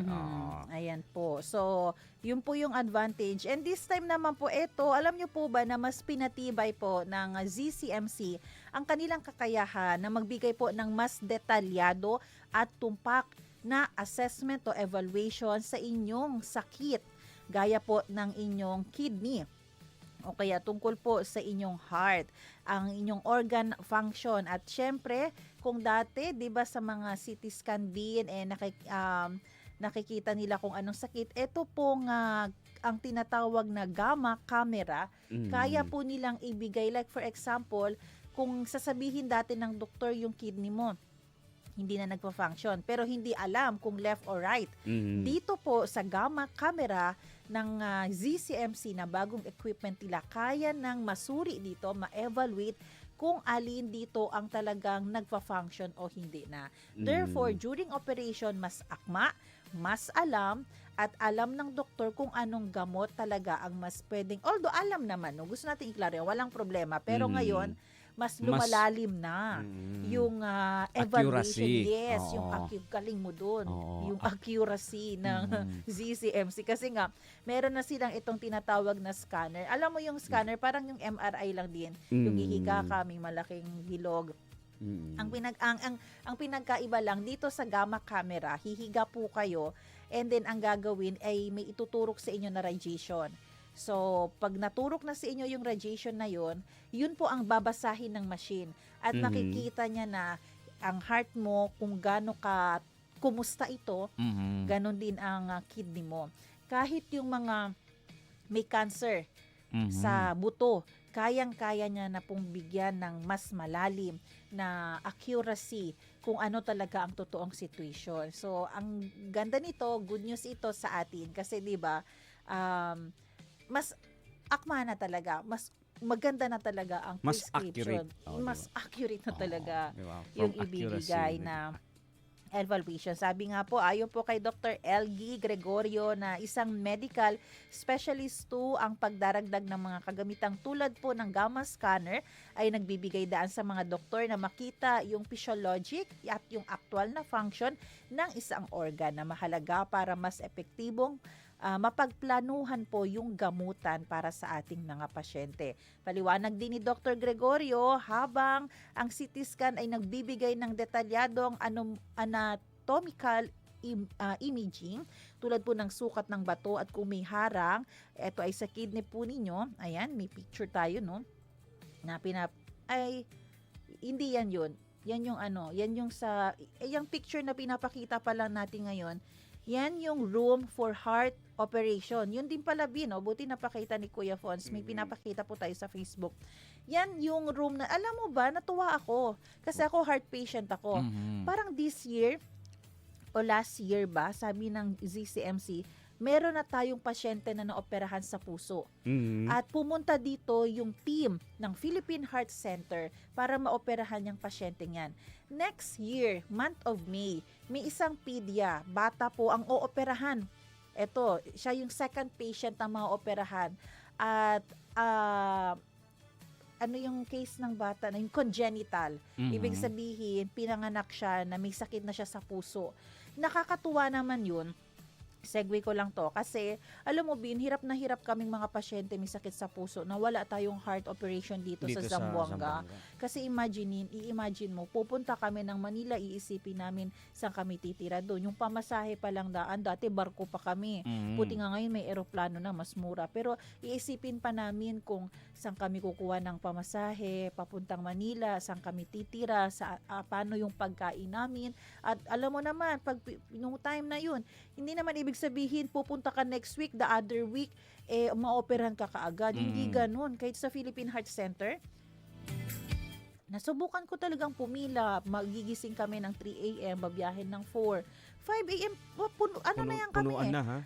Ayan po. So, yun po yung advantage. And this time naman po ito, alam niyo po ba na mas pinatibay po ng ZCMC ang kanilang kakayahan na magbigay po ng mas detalyado at tumpak na assessment o evaluation sa inyong sakit, gaya po ng inyong kidney o kaya tungkol po sa inyong heart, ang inyong organ function. At syempre, kung dati, 'di ba, sa mga CT scan din nakikita nila kung anong sakit, ito pong ang tinatawag na gamma camera, kaya po nilang ibigay, like for example, kung sasabihin dati ng doktor yung kidney mo hindi na nagpa-function, pero hindi alam kung left or right. Dito po sa gamma camera ng ZCMC na bagong equipment nila, kaya nang masuri dito, ma-evaluate kung alin dito ang talagang nagpa-function o hindi na. Therefore, during operation, mas akma, mas alam, at alam ng doktor kung anong gamot talaga ang mas pwedeng. Although alam naman, no, gusto natin i-clarify, walang problema. Pero ngayon, mas lumalalim na yung evaluation. Accuracy. Yes, yung galing mo dun. Yung accuracy ng ZCMC. Kasi nga, meron na silang itong tinatawag na scanner. Alam mo yung scanner, parang yung MRI lang din. Yung hihiga ka, may malaking bilog. Ang pinagkaiba lang dito sa gamma camera, hihiga po kayo, and then ang gagawin ay may ituturok sa inyo na radiation. So, pag naturok na sa inyo yung radiation na yun po ang babasahin ng machine. At makikita niya na ang heart mo, kung gaano ka, kumusta ito, ganon din ang kidney mo. Kahit yung mga may cancer sa buto, kayang-kaya niya na pong bigyan ng mas malalim na accuracy kung ano talaga ang totoong situation. So, ang ganda nito, good news ito sa atin kasi 'di ba, mas akma na talaga, mas maganda na talaga ang mas prescription. accurate. Mas accurate na talaga diba? yung ibibigay na evaluation. Sabi nga po, ayon po kay Dr. Elgie Gregorio na isang medical specialist to, ang pagdaragdag ng mga kagamitang tulad po ng gamma scanner ay nagbibigay daan sa mga doktor na makita yung physiologic at yung actual na function ng isang organ na mahalaga para mas epektibong mapagplanuhan po yung gamutan para sa ating mga pasyente. Paliwanag din ni Dr. Gregorio, habang ang CT scan ay nagbibigay ng detalyadong anatomical imaging tulad po ng sukat ng bato at kung may harang, ito ay sa kidney po ninyo. Ayan, may picture tayo, no? Na hindi yan yun. Yan yung yung picture na pinapakita pa lang natin ngayon. Yan yung room for heart operation. Yun din pala, Bin, buti napakita ni Kuya Fons. May pinapakita po tayo sa Facebook. Yan yung room na, alam mo ba, natuwa ako. Kasi ako heart patient ako. Parang this year, o last year ba, sabi ng ZCMC, meron na tayong pasyente na naoperahan sa puso. At pumunta dito yung team ng Philippine Heart Center para maoperahan yung pasyente yan. Next year, month of May, may isang pedya, bata po ang ooperahan. Ito, siya yung second patient na maoperahan. At ano yung case ng bata na yung congenital. Ibig sabihin, pinanganak siya na may sakit na siya sa puso. Nakakatuwa naman yun. Segue ko lang to kasi alam mo Bin, hirap na hirap kaming mga pasyente may sakit sa puso na wala tayong heart operation dito sa Zamboanga. Kasi i-imagine mo, pupunta kami ng Manila, iisipin namin saan kami titira doon. Yung pamasahe pa lang dati barko pa kami. Buti nga ngayon may eroplano na, mas mura. Pero iisipin pa namin kung saan kami kukuha ng pamasahe, papuntang Manila, saan kami titira, paano yung pagkain namin. At alam mo naman, pag nung time na yun, hindi naman ibig sabihin pupunta ka next week, the other week maoperahan ka kaagad. Hindi ganun. Kahit sa Philippine Heart Center, nasubukan ko talagang pumila. Magigising kami ng 3 a.m., babiyahin ng 4. 5 a.m., na yan kami punuan na, ha?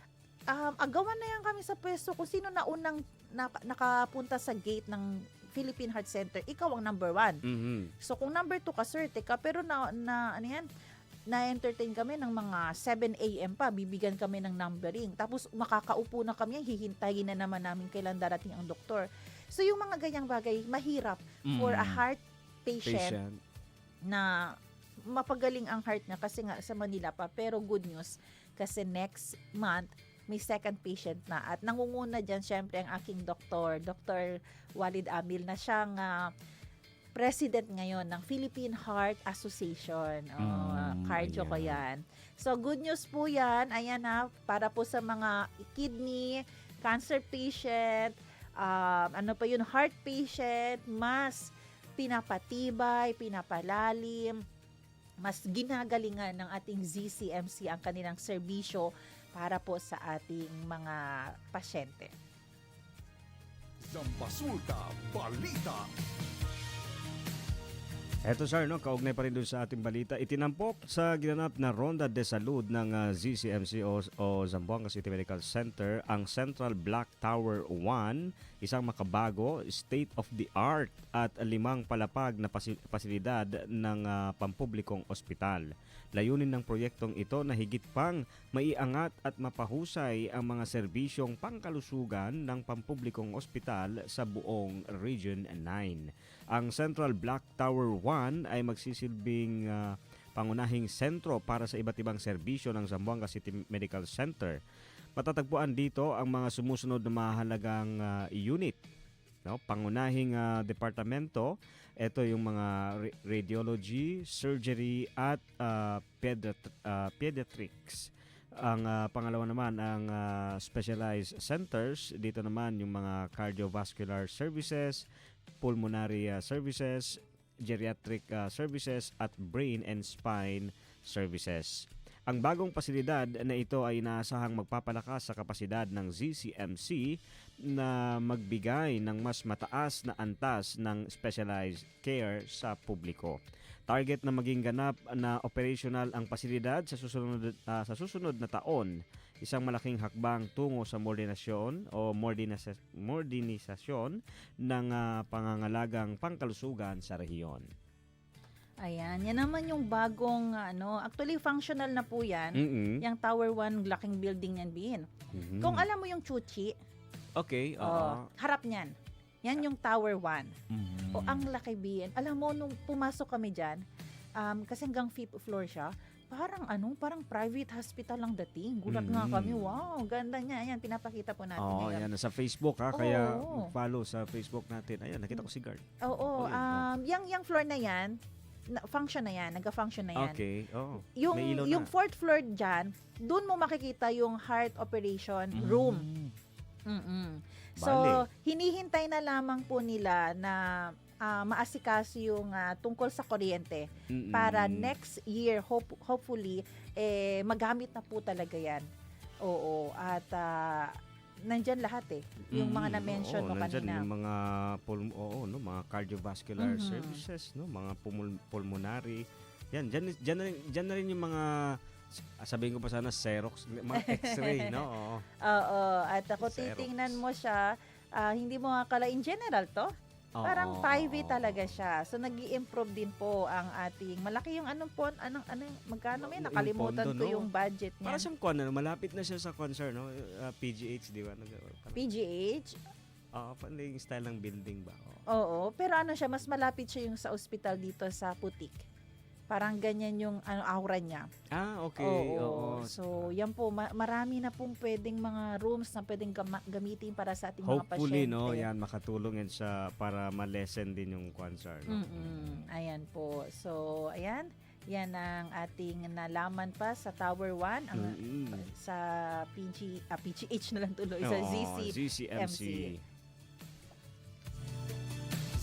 Agawan na yan kami sa pwesto. Kung sino na unang nakapunta sa gate ng Philippine Heart Center, ikaw ang number 1. So kung number 2 ka, swerte ka. Pero na-entertain kami ng mga 7 a.m. pa, bibigyan kami ng numbering. Tapos makakaupo na kami, hihintayin na naman namin kailan darating ang doktor. So yung mga ganyang bagay, mahirap for a heart patient na mapagaling ang heart niya kasi nga sa Manila pa. Pero good news, kasi next month, may second patient na. At nangunguna dyan, syempre, ang aking doktor, Dr. Walid Amil, na siyang president ngayon ng Philippine Heart Association. Cardio ko yan. So, good news po yan. Ayan para po sa mga kidney, cancer patient, heart patient, mas pinapatibay, pinapalalim, mas ginagalingan ng ating ZCMC ang kanilang serbisyo para po sa ating mga pasyente. Zambasulta Balita. Eto sir, kaugnay pa rin doon sa ating balita. Itinampok sa ginanap na Ronda de Salud ng ZCMC o Zamboanga City Medical Center ang Central Black Tower 1, isang makabago, state-of-the-art at 5 palapag na pasilidad ng pampublikong ospital. Layunin ng proyektong ito na higit pang maiangat at mapahusay ang mga serbisyong pangkalusugan ng pampublikong ospital sa buong Region 9. Ang Central Black Tower 1 ay magsisilbing pangunahing sentro para sa iba't ibang serbisyo ng Zamboanga City Medical Center. Matatagpuan dito ang mga sumusunod na mahalagang unit. Pangunahing departamento, ito yung mga radiology, surgery at pediatrics. Ang pangalawa naman ang specialized centers. Dito naman yung mga cardiovascular services, pulmonary services, geriatric services at brain and spine services. Ang bagong pasilidad na ito ay inaasahang magpapalakas sa kapasidad ng ZCMC na magbigay ng mas mataas na antas ng specialized care sa publiko. Target na maging ganap na operational ang pasilidad sa susunod na taon, isang malaking hakbang tungo sa modernisasyon ng pangangalagang pangkalusugan sa rehiyon. Ayan, yan naman yung bagong, actually functional na po yan. Yung Tower 1 laking building yan, Bin. Kung alam mo yung Chuchi, okay, harap niyan. Yan yung Tower 1. O ang laki, Bin. Alam mo, nung pumasok kami dyan, kasi hanggang 5th floor siya, parang private hospital lang dating. Gulat nga kami, wow, ganda niya. Ayan, pinapakita po natin. Ayan, sa Facebook kaya follow sa Facebook natin. Ayan, nakita ko si Guard. Yung floor na yan, function na yan, nag-function na yan. Okay, Yung 4th floor dyan, doon mo makikita yung heart operation room. So, Bale. hinihintay na lamang po nila na maasikaso yung tungkol sa kuryente para next year, hopefully, magamit na po talaga yan. Oo, at nandyan lahat yung mga na-mention Oo, no nandyan kanina. yung mga mga cardiovascular services, no, mga pulmonary. Yan, dyan na rin yung mga sabihin ko pa sana Xerox, mga X-ray, no? Oo. Oo, at kung Xerox. titingnan mo siya, hindi mo akala in general to. Oo, Parang oo, 5 oo. talaga siya. So nag-i-improve din po ang ating malaki yung magkano may nakalimutan pondo, ko no? yung budget niya. Para siyang malapit na siya sa concern, no? PGH, di ba? PGH? Yung style ng building ba? Oo. Oo, pero siya, mas malapit siya yung sa ospital dito sa Putik. Parang ganyan yung aura niya. Okay. Oo. So, yan po, marami na pong pwedeng mga rooms na pwedeng gamitin para sa ating mga pasyente. Hopefully, no, yan, makatulong yan siya para ma-lessen din yung concern. No? Ayan po. So, ayan. Yan ang ating nalaman pa sa Tower 1 sa PGH na lang tuloy, sa ZCMC.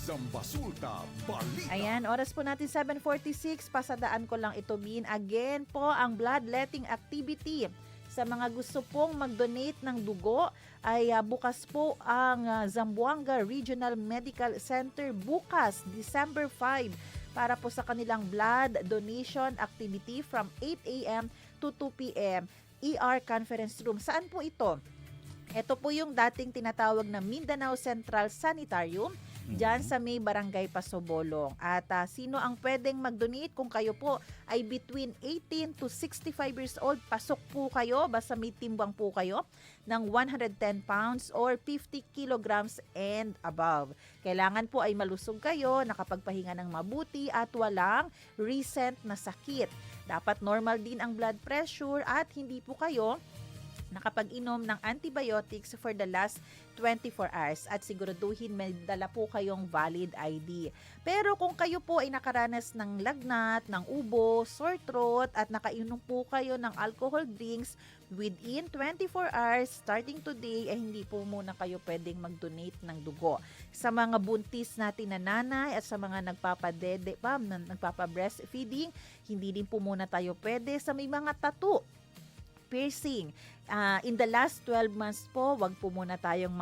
Zambasulta Balita. Ayan, oras po natin 7:46. Pasadaan ko lang ito, Bin. Again po, ang bloodletting activity. Sa mga gusto pong mag-donate ng dugo, ay bukas po ang Zamboanga Regional Medical Center bukas, December 5, para po sa kanilang blood donation activity from 8 a.m. to 2 p.m. ER Conference Room. Saan po ito? Ito po yung dating tinatawag na Mindanao Central Sanitarium, dyan sa may Barangay Pasobolong. At sino ang pwedeng mag-donate kung kayo po ay between 18 to 65 years old, pasok po kayo, basta may timbang po kayo ng 110 pounds or 50 kilograms and above. Kailangan po ay malusog kayo, nakapagpahinga ng mabuti at walang recent na sakit. Dapat normal din ang blood pressure at hindi po kayo nakapag-inom ng antibiotics for the last 24 hours at siguraduhin may dala po kayong valid ID. Pero kung kayo po ay nakaranas ng lagnat, ng ubo, sore throat at nakainom po kayo ng alcohol drinks within 24 hours starting today, ay hindi po muna kayo pwedeng mag-donate ng dugo. Sa mga buntis natin na nanay at sa mga nagpapadede pa, nagpapa-breastfeeding, hindi din po muna tayo pwede. Sa may mga tattoo, piercing, in the last 12 months po, wag muna tayong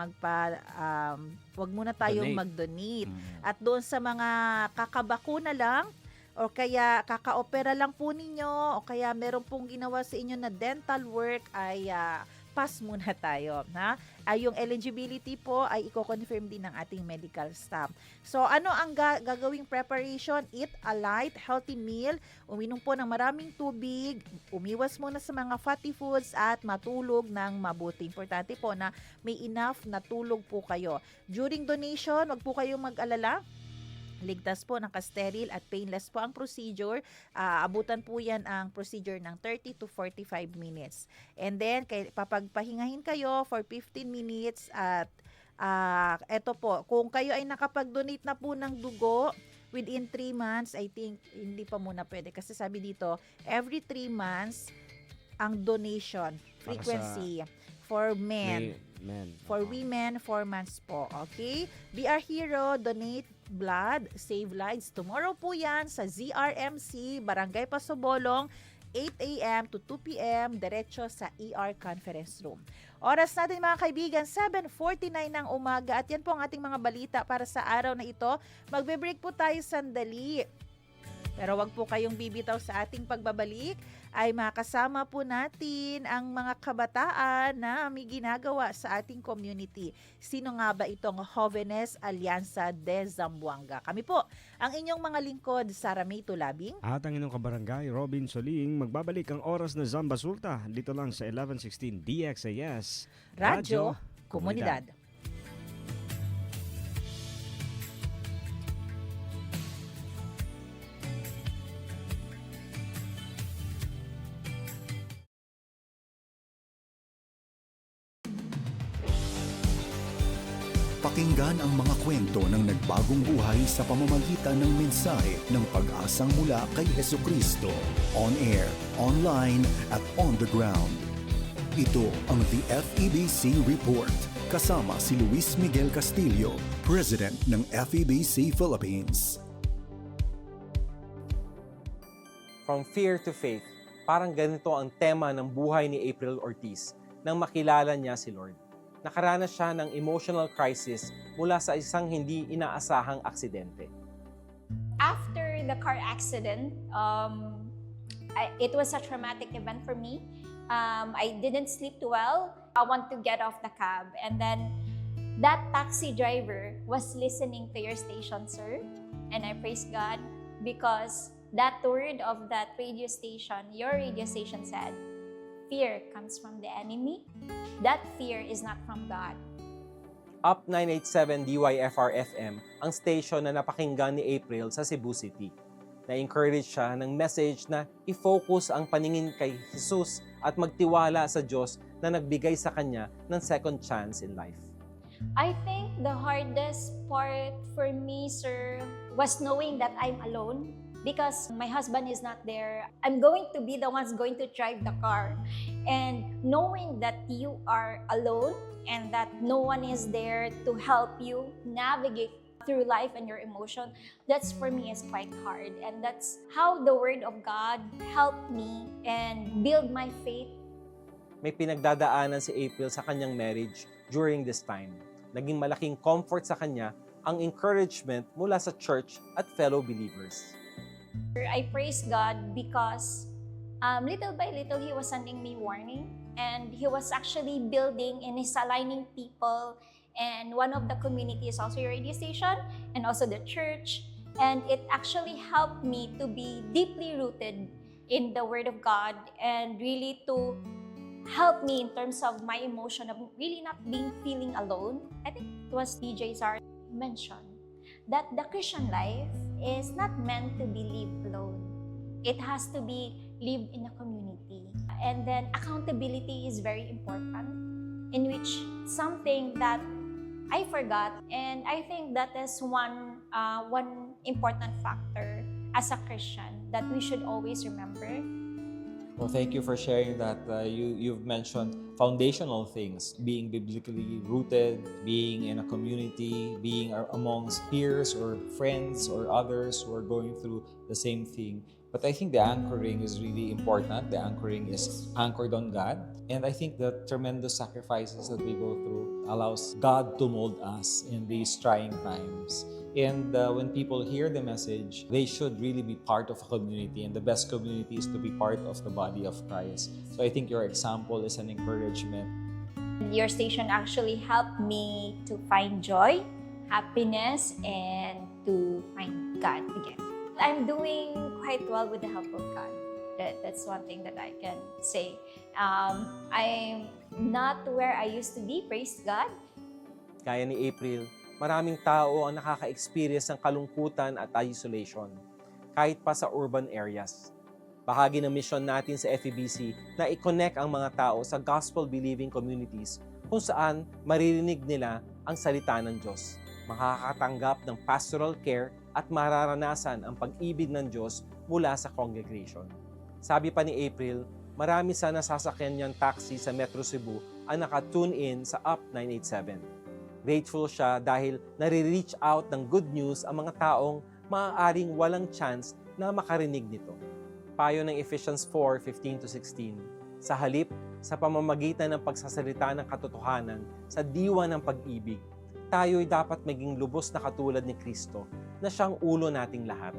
mag-donate. At doon sa mga kakabakuna lang o kaya kaka-opera lang po ninyo o kaya meron pong ginawa sa inyo na dental work, ay pass muna tayo. Yung eligibility po ay i-confirm din ng ating medical staff. So ano ang gagawing preparation? Eat a light, healthy meal, uminom po ng maraming tubig, umiwas muna sa mga fatty foods at matulog ng mabuti. Importante po na may enough na tulog po kayo. During donation, wag po kayong mag-alala. Ligtas po, naka-sterile at painless po ang procedure. Abutan po yan ang procedure ng 30 to 45 minutes. And then, papagpahingahin kayo for 15 minutes at eto po, kung kayo ay nakapag-donate na po ng dugo within 3 months, I think hindi pa muna pwede. Kasi sabi dito, every 3 months, ang donation frequency for men. For women, 4 months po. Okay? Be our hero, donate blood, save lives. Tomorrow po yan sa ZRMC, Barangay Pasobolong, 8 a.m. to 2 p.m. Diretso sa ER Conference Room. Oras natin mga kaibigan, 7:49 ng umaga. At yan po ang ating mga balita para sa araw na ito. Magbe-break po tayo sandali. Pero wag po kayong bibitaw sa ating pagbabalik, ay makasama po natin ang mga kabataan na may ginagawa sa ating community. Sino nga ba itong Jóvenes Alianza de Zamboanga? Kami po, ang inyong mga lingkod, Sara May Tulabing. At ang inyong kabarangay, Robin Soling. Magbabalik ang oras na Zambasulta dito lang sa 1116 DXAS Radyo Komunidad. Pakinggan ang mga kwento ng nagbagong buhay sa pamamagitan ng mensahe ng pag-asang mula kay Hesukristo. On air, online, at on the ground. Ito ang The FEBC Report. kasama si Luis Miguel Castillo, President ng FEBC Philippines. From fear to faith, parang ganito ang tema ng buhay ni April Ortiz nang makilala niya si Lord. Nakaranas siya ng emotional crisis mula sa isang hindi inaasahang aksidente. After the car accident, it was a traumatic event for me. I didn't sleep too well. I want to get off the cab. And then that taxi driver was listening to your station, sir. And I praise God because that word of that radio station, your radio station said, fear comes from the enemy. That fear is not from God. Up 987 DYFR-FM ang station na napakinggan ni April sa Cebu City. Na-encourage siya ng message na i-focus ang paningin kay Jesus at magtiwala sa Diyos na nagbigay sa kanya ng second chance in life. I think the hardest part for me, sir, was knowing that I'm alone because my husband is not there. I'm going to be the ones going to drive the car. And knowing that you are alone and that no one is there to help you navigate through life and your emotion, that's for me is quite hard. And that's how the Word of God helped me and build my faith. May pinagdadaanan si April sa kanyang marriage during this time. Naging malaking comfort sa kanya ang encouragement mula sa church at fellow believers. I praise God because little by little He was sending me warning, and He was actually building and He's aligning people. And one of the community is also your radio station and also the church. And it actually helped me to be deeply rooted in the Word of God and really to help me in terms of my emotion of really not feeling alone. I think it was DJ Zar mentioned that the Christian life is not meant to be lived alone. It has to be lived in a community. And then accountability is very important, in which something that I forgot, and I think that is one important factor as a Christian that we should always remember. Well, thank you for sharing that. You've mentioned foundational things, being biblically rooted, being in a community, being amongst peers or friends or others who are going through the same thing. But I think the anchoring is really important. The anchoring is anchored on God. And I think the tremendous sacrifices that we go through allows God to mold us in these trying times. And when people hear the message, they should really be part of a community. And the best community is to be part of the body of Christ. So I think your example is an encouragement. Your station actually helped me to find joy, happiness, and to find God again. I'm doing quite well with the help of God. That's one thing that I can say. I'm not where I used to be, praise God. Gaya ni April, maraming tao ang nakaka-experience ng kalungkutan at isolation, kahit pa sa urban areas. Bahagi ng mission natin sa FEBC na i-connect ang mga tao sa gospel-believing communities kung saan maririnig nila ang salita ng Diyos, makakatanggap ng pastoral care at mararanasan ang pag-ibig ng Diyos mula sa congregation. Sabi pa ni April, marami sa nasasakyan niyang taxi sa Metro Cebu ang naka-tune in sa Up 987. Grateful siya dahil nare-reach out ng good news ang mga taong maaaring walang chance na makarinig nito. Payo ng Ephesians 4:15-16, sa halip sa pamamagitan ng pagsasalita ng katotohanan sa diwa ng pag-ibig, tayo'y dapat maging lubos na katulad ni Kristo na siyang ulo nating lahat.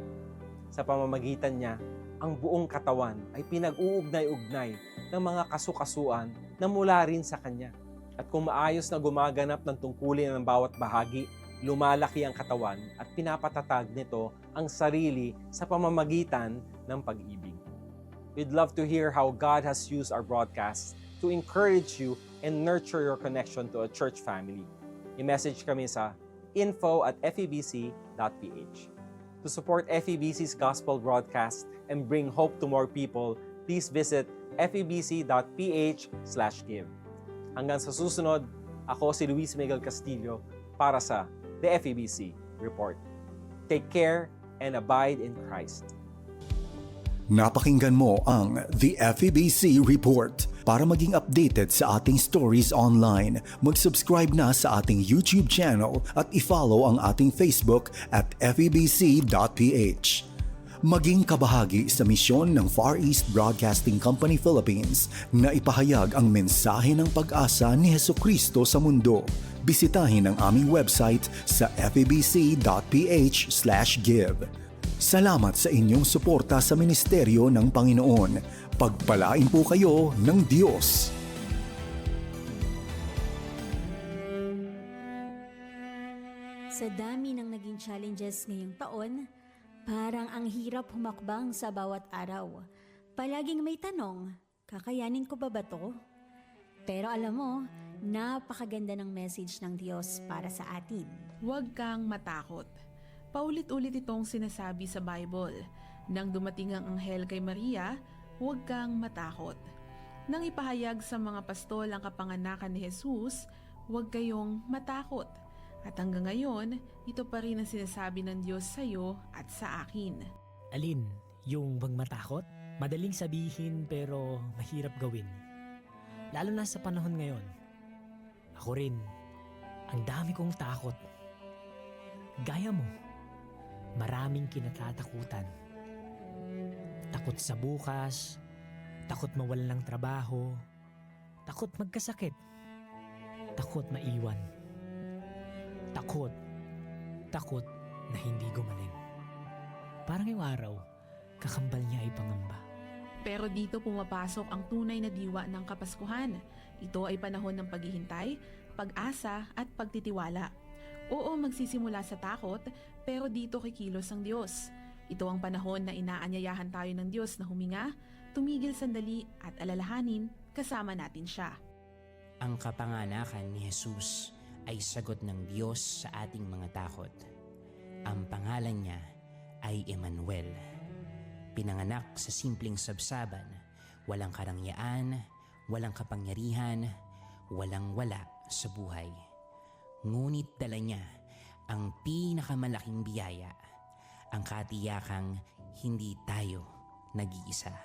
Sa pamamagitan niya, ang buong katawan ay pinag-uugnay-ugnay ng mga kasukasuan na mula rin sa Kanya. At kung maayos na gumaganap ng tungkulin ng bawat bahagi, lumalaki ang katawan at pinapatatag nito ang sarili sa pamamagitan ng pag-ibig. We'd love to hear how God has used our broadcasts to encourage you and nurture your connection to a church family. I-message kami sa info@febc.ph. To support FEBC's gospel broadcast and bring hope to more people, please visit febc.ph/give. Hanggang sa susunod, ako si Luis Miguel Castillo para sa The FEBC Report. Take care and abide in Christ. Napakinggan mo ang The FEBC Report. Para maging updated sa ating stories online, mag-subscribe na sa ating YouTube channel at i-follow ang ating Facebook at febc.ph. Maging kabahagi sa misyon ng Far East Broadcasting Company Philippines na ipahayag ang mensahe ng pag-asa ni Hesukristo sa mundo. Bisitahin ang aming website sa febc.ph/give. Salamat sa inyong suporta sa ministeryo ng Panginoon. Pagpalain po kayo ng Diyos. Sa dami ng naging challenges ngayong taon, parang ang hirap humakbang sa bawat araw. Palaging may tanong, kakayanin ko ba to? Pero alam mo, napakaganda ng message ng Diyos para sa atin. Huwag kang matakot. Paulit-ulit itong sinasabi sa Bible. Nang dumating ang anghel kay Maria, huwag kang matakot. Nang ipahayag sa mga pastol ang kapanganakan ni Jesus, huwag kayong matakot. At hanggang ngayon, ito pa rin ang sinasabi ng Diyos sa iyo at sa akin. Alin? Yung wag matakot? Madaling sabihin pero mahirap gawin. Lalo na sa panahon ngayon. Ako rin, ang dami kong takot. Gaya mo, maraming kinatatakutan. Takot sa bukas, takot mawalan ng trabaho, takot magkasakit, takot maiwan. Takot na hindi gumaling. Parang yung araw, kakambal niya ay pangamba. Pero dito pumapasok ang tunay na diwa ng Kapaskuhan. Ito ay panahon ng paghihintay, pag-asa at pagtitiwala. Oo, magsisimula sa takot, pero dito kikilos ang Diyos. Ito ang panahon na inaanyayahan tayo ng Diyos na huminga, tumigil sandali at alalahanin kasama natin siya. Ang kapanganakan ni Jesus ay sagot ng Diyos sa ating mga takot. Ang pangalan niya ay Emmanuel. Pinanganak sa simpleng sabsaban, walang karangyaan, walang kapangyarihan, walang-wala sa buhay. Ngunit dala niya ang pinakamalaking biyaya, ang katiyakang hindi tayo nag-iisa.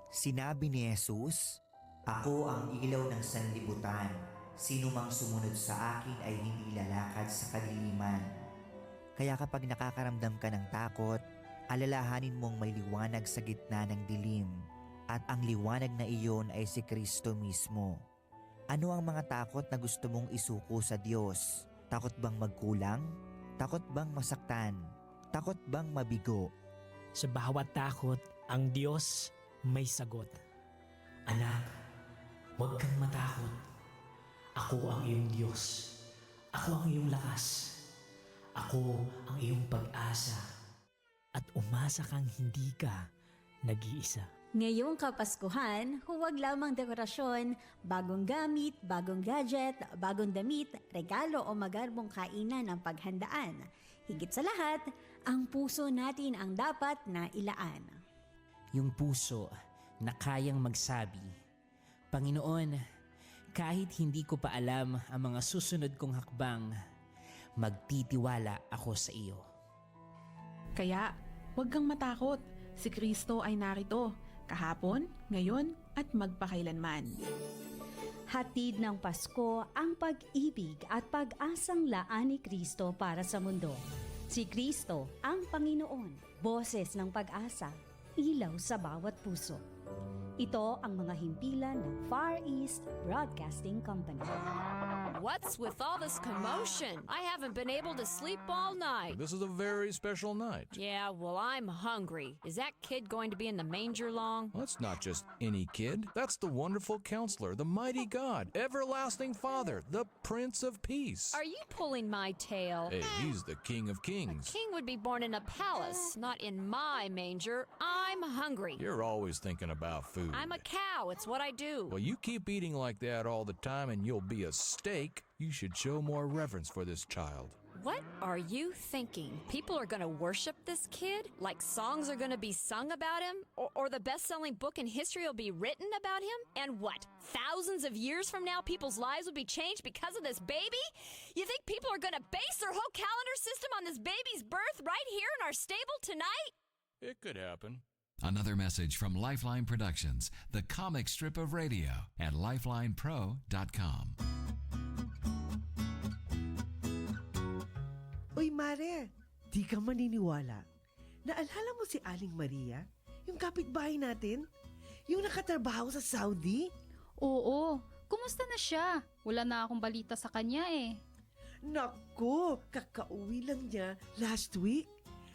Sinabi ni Jesus, "Ako ang ilaw ng sanlibutan. Sino mang sumunod sa akin ay hindi lalakad sa kadiliman." Kaya kapag nakakaramdam ka ng takot, alalahanin mong may liwanag sa gitna ng dilim. At ang liwanag na iyon ay si Kristo mismo. Ano ang mga takot na gusto mong isuko sa Diyos? Takot bang magkulang? Takot bang masaktan? Takot bang mabigo? Sa bawat takot, ang Diyos may sagot. Anak, huwag kang matakot. Ako ang iyong Diyos. Ako ang iyong lakas. Ako ang iyong pag-asa. At umasa kang hindi ka nag-iisa. Ngayong Kapaskuhan, huwag lamang dekorasyon, bagong gamit, bagong gadget, bagong damit, regalo o magarbong kainan ang paghandaan. Higit sa lahat, ang puso natin ang dapat na ilaan. Yung puso na kayang magsabi, Panginoon, kahit hindi ko pa alam ang mga susunod kong hakbang, magtitiwala ako sa iyo. Kaya, huwag kang matakot. Si Kristo ay narito, kahapon, ngayon, at magpakailanman. Hatid ng Pasko ang pag-ibig at pag-asang laan ni Kristo para sa mundo. Si Kristo ang Panginoon, boses ng pag-asa, ilaw sa bawat puso. Ito ang mga himpilan ng Far East Broadcasting Company. What's with all this commotion? I haven't been able to sleep all night. This is a very special night. Yeah, well, I'm hungry. Is that kid going to be in the manger long? That's not just any kid. That's the wonderful counselor, the mighty God, everlasting Father, the Prince of Peace. Are you pulling my tail? Hey, he's the King of A Kings. king would be born in a palace, not in my manger. I'm hungry. You're always thinking about food. I'm a cow. It's what I do. Well, you keep eating like that all the time and you'll be a steak. You should show more reverence for this child. What are you thinking? People are going to worship this kid? Like songs are going to be sung about him? Or the best-selling book in history will be written about him? And what? Thousands of years from now, people's lives will be changed because of this baby? You think people are going to base their whole calendar system on this baby's birth right here in our stable tonight? It could happen. Another message from Lifeline Productions, the comic strip of radio at lifelinepro.com. Uy, Mare, di ka maniniwala. Naalala mo si Aling Maria? Yung kapitbahay natin? Yung nakatrabaho sa Saudi? Oo, kumusta na siya? Wala na akong balita sa kanya eh. Naku, kakauwi lang niya last week.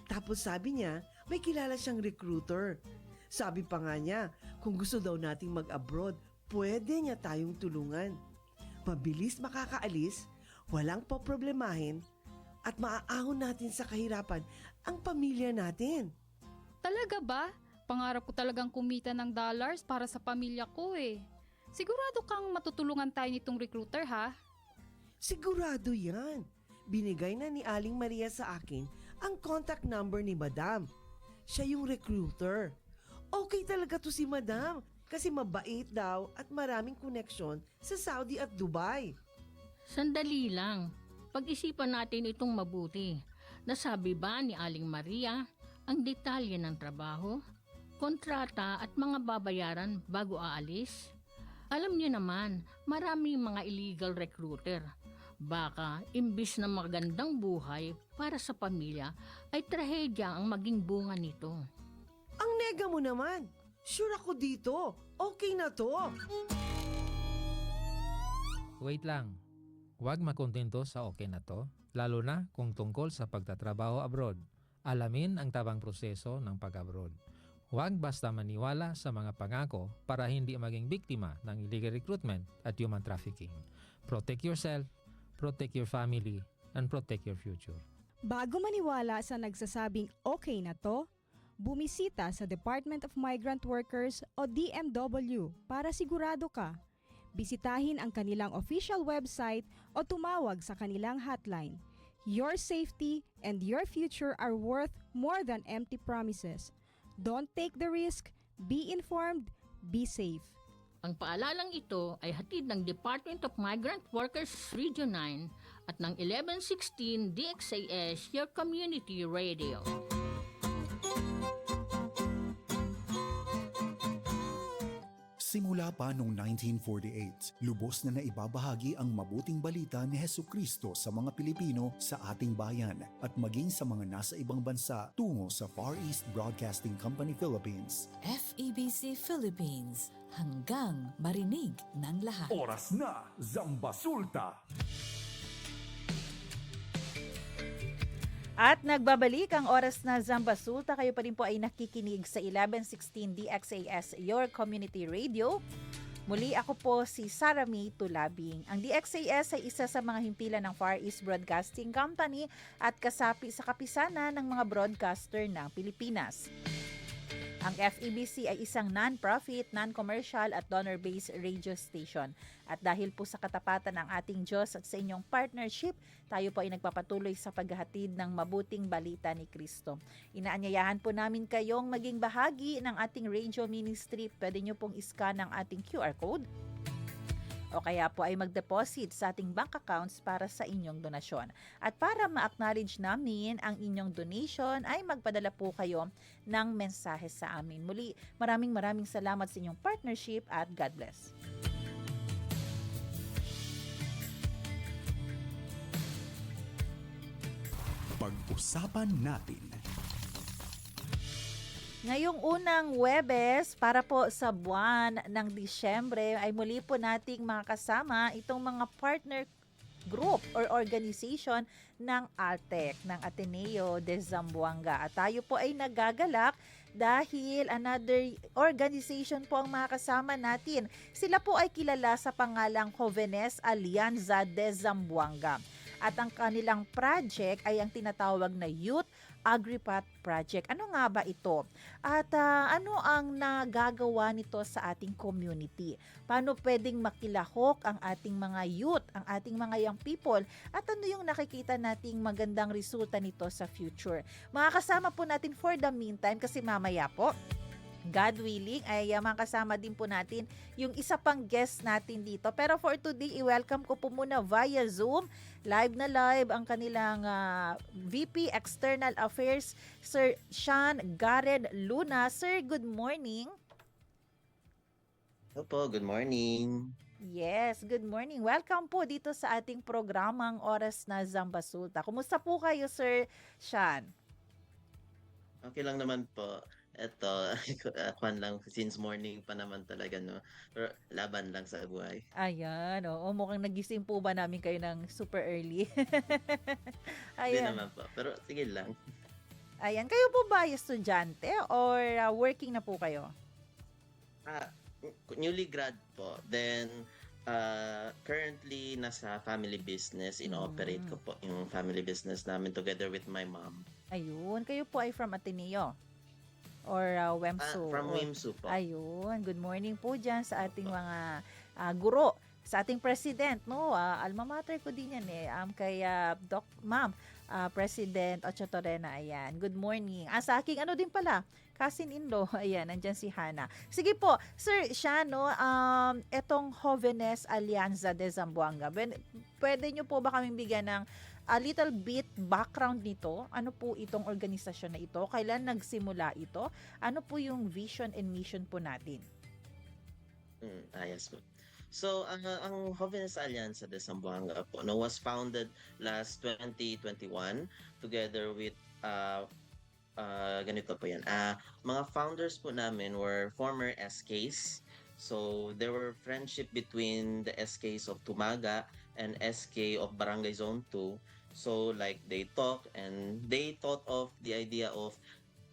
Tapos sabi niya, may kilala siyang recruiter. Sabi pa nga niya, kung gusto daw nating mag-abroad, pwede niya tayong tulungan. Mabilis makakaalis, walang poproblemahin, at maaahon natin sa kahirapan ang pamilya natin. Talaga ba? Pangarap ko talagang kumita ng dollars para sa pamilya ko eh. Sigurado kang matutulungan tayo nitong recruiter ha? Sigurado yan. Binigay na ni Aling Maria sa akin ang contact number ni Madam. Siya yung recruiter. Okay talaga to si Madam kasi mabait daw at maraming koneksyon sa Saudi at Dubai. Sandali lang. Pag-isipan natin itong mabuti. Nasabi ba ni Aling Maria ang detalye ng trabaho, kontrata at mga babayaran bago aalis? Alam niyo naman, maraming mga illegal recruiter. Baka, imbis na magandang buhay para sa pamilya, ay trahedya ang maging bunga nito. Ang nega mo naman! Sure ako dito! Okay na to! Wait lang. Huwag makontento sa okay na to, lalo na kung tungkol sa pagtatrabaho abroad. Alamin ang tabang proseso ng pag-abroad. Huwag basta maniwala sa mga pangako para hindi maging biktima ng illegal recruitment at human trafficking. Protect yourself, protect your family, and protect your future. Bago maniwala sa nagsasabing okay na to, bumisita sa Department of Migrant Workers o DMW para sigurado ka. Bisitahin ang kanilang official website o tumawag sa kanilang hotline. Your safety and your future are worth more than empty promises. Don't take the risk, be informed, be safe. Ang paalalang ito ay hatid ng Department of Migrant Workers Region 9 at ng 1116 DXAS, your community radio. Simula pa noong 1948, lubos na naibabahagi ang mabuting balita ni Hesukristo sa mga Pilipino sa ating bayan at maging sa mga nasa ibang bansa tungo sa Far East Broadcasting Company Philippines. FEBC Philippines, hanggang marinig ng lahat. Oras na, Zambasulta! At nagbabalik ang oras na Zambasulta. Kayo pa rin po ay nakikinig sa 1116 DXAS, your community radio. Muli ako po si Sarah May Tulabing. Ang DXAS ay isa sa mga himpilan ng Far East Broadcasting Company at kasapi sa kapisanan ng mga broadcaster ng Pilipinas. Ang FEBC ay isang non-profit, non-commercial at donor-based radio station. At dahil po sa katapatan ng ating Diyos at sa inyong partnership, tayo po ay nagpapatuloy sa paghahatid ng mabuting balita ni Kristo. Inaanyayahan po namin kayong maging bahagi ng ating radio ministry. Pwede nyo pong iscan ang ating QR code o kaya po ay mag-deposit sa ating bank accounts para sa inyong donasyon. At para ma-acknowledge namin ang inyong donation ay magpadala po kayo ng mensahe sa amin. Muli, maraming salamat sa inyong partnership at God bless. Pag-usapan natin. Ngayong unang Huwebes para po sa buwan ng Disyembre ay muli po nating makasama itong mga partner group or organization ng ALTEC, ng Ateneo de Zamboanga. At tayo po ay nagagalak dahil another organization po ang makasama natin. Sila po ay kilala sa pangalang Jovenes Alianza de Zamboanga. At ang kanilang project ay ang tinatawag na Youth Agripat Project. Ano nga ba ito? At ano ang nagagawa nito sa ating community? Paano pwedeng makilahok ang ating mga youth, ang ating mga young people? At ano yung nakikita nating magandang resulta nito sa future? Makakasama po natin for the meantime kasi mamaya po, God willing, ay makasama din po natin yung isa pang guest natin dito. Pero for today, i-welcome ko po muna via Zoom. Live na live ang kanilang VP External Affairs, Sir Sean Gareth Luna. Sir, good morning. Opo, good morning. Yes, good morning. Welcome po dito sa ating programang Oras na Zambasulta. Kumusta po kayo, Sir Sean? Okay lang naman po. Eto, kwan lang, since morning pa naman talaga, no? Pero laban lang sa buhay. Ayan, oo. Mukhang nagising po ba namin kayo ng super early? Hindi Ayan. naman po. Pero sige lang. Ayan. Kayo po ba ay estudyante or working na po kayo? Newly grad po. Then, currently, nasa family business. Ino-operate ko po yung family business namin together with my mom. Ayun. Kayo po ay from Ateneo? Or WEMSU? From WEMSU po. Ayun. Good morning po dyan sa ating mga guro. Sa ating president, no? Alma mater ko din yan eh. Kay Ma'am, President Ocho Torrena. Ayan. Good morning. Sa aking ano din pala, cousin-in-law. Ayan, nandyan si Hana. Sige po, Sir Shano, etong Jóvenes Alianza de Zamboanga, pwede nyo po ba kaming bigyan ng a little bit background nito? Ano po itong organisasyon na ito? Kailan nagsimula ito? Ano po yung vision and mission po natin? Yes po. So, ang Jóvenes Alianza de Zamboanga po, was founded last 2021 together with ganito po yan. Mga founders po namin were former SKs. So, there were friendship between the SKs of Tumaga and SK of Barangay Zone 2. So, like, they talk and they thought of the idea of,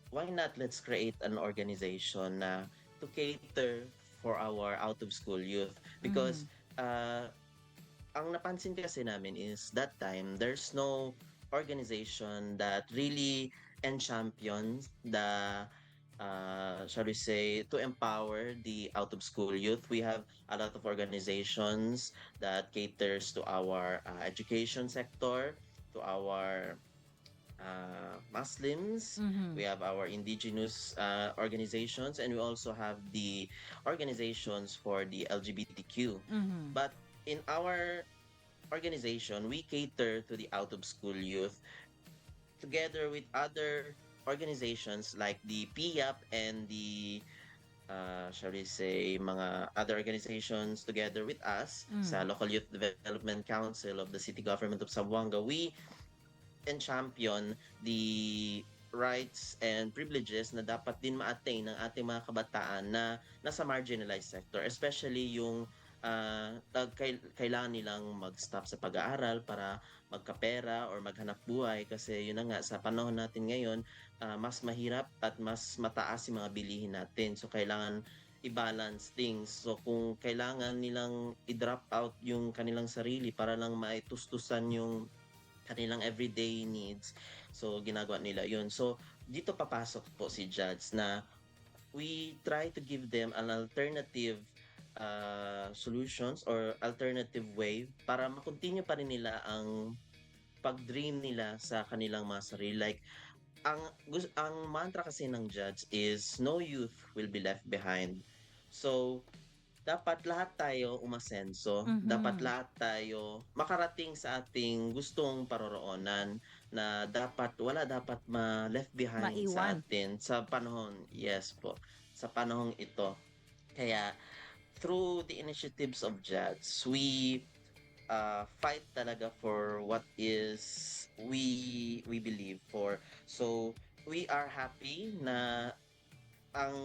why not let's create an organization na to cater for our out-of-school youth. Because, ang napansin kasi namin is, that time, there's no organization that really champions the shall we say, to empower the out-of-school youth. We have a lot of organizations that caters to our education sector, to our Muslims. We have our indigenous organizations, and we also have the organizations for the LGBTQ. But in our organization, we cater to the out-of-school youth together with other organizations like the PIAP and the shall we say, mga other organizations together with us sa Local Youth Development Council of the City Government of Zamboanga. We champion the rights and privileges na dapat din ma-attain ng ating mga kabataan na nasa marginalized sector, especially yung kailangan nilang mag-stop sa pag-aaral para magkapera or maghanap buhay, kasi yun na nga, sa panahon natin ngayon, mas mahirap at mas mataas yung mga bilihin natin. So, kailangan i-balance things. So, kung kailangan nilang i-drop out yung kanilang sarili para lang maitustusan yung kanilang everyday needs, so ginagawa nila yun. So, dito papasok po si Judge na we try to give them an alternative solutions or alternative way para makontinue pa rin nila ang pag-dream nila sa kanilang mga sarili. Like, ang mantra kasi ng Judge is, no youth will be left behind. So, dapat lahat tayo umasenso, dapat lahat tayo makarating sa ating gustong paroroonan, na wala dapat ma-left behind sa atin sa panahon, sa panahong ito. Kaya, through the initiatives of JADS, we fight talaga for what is we believe for. So, we are happy na ang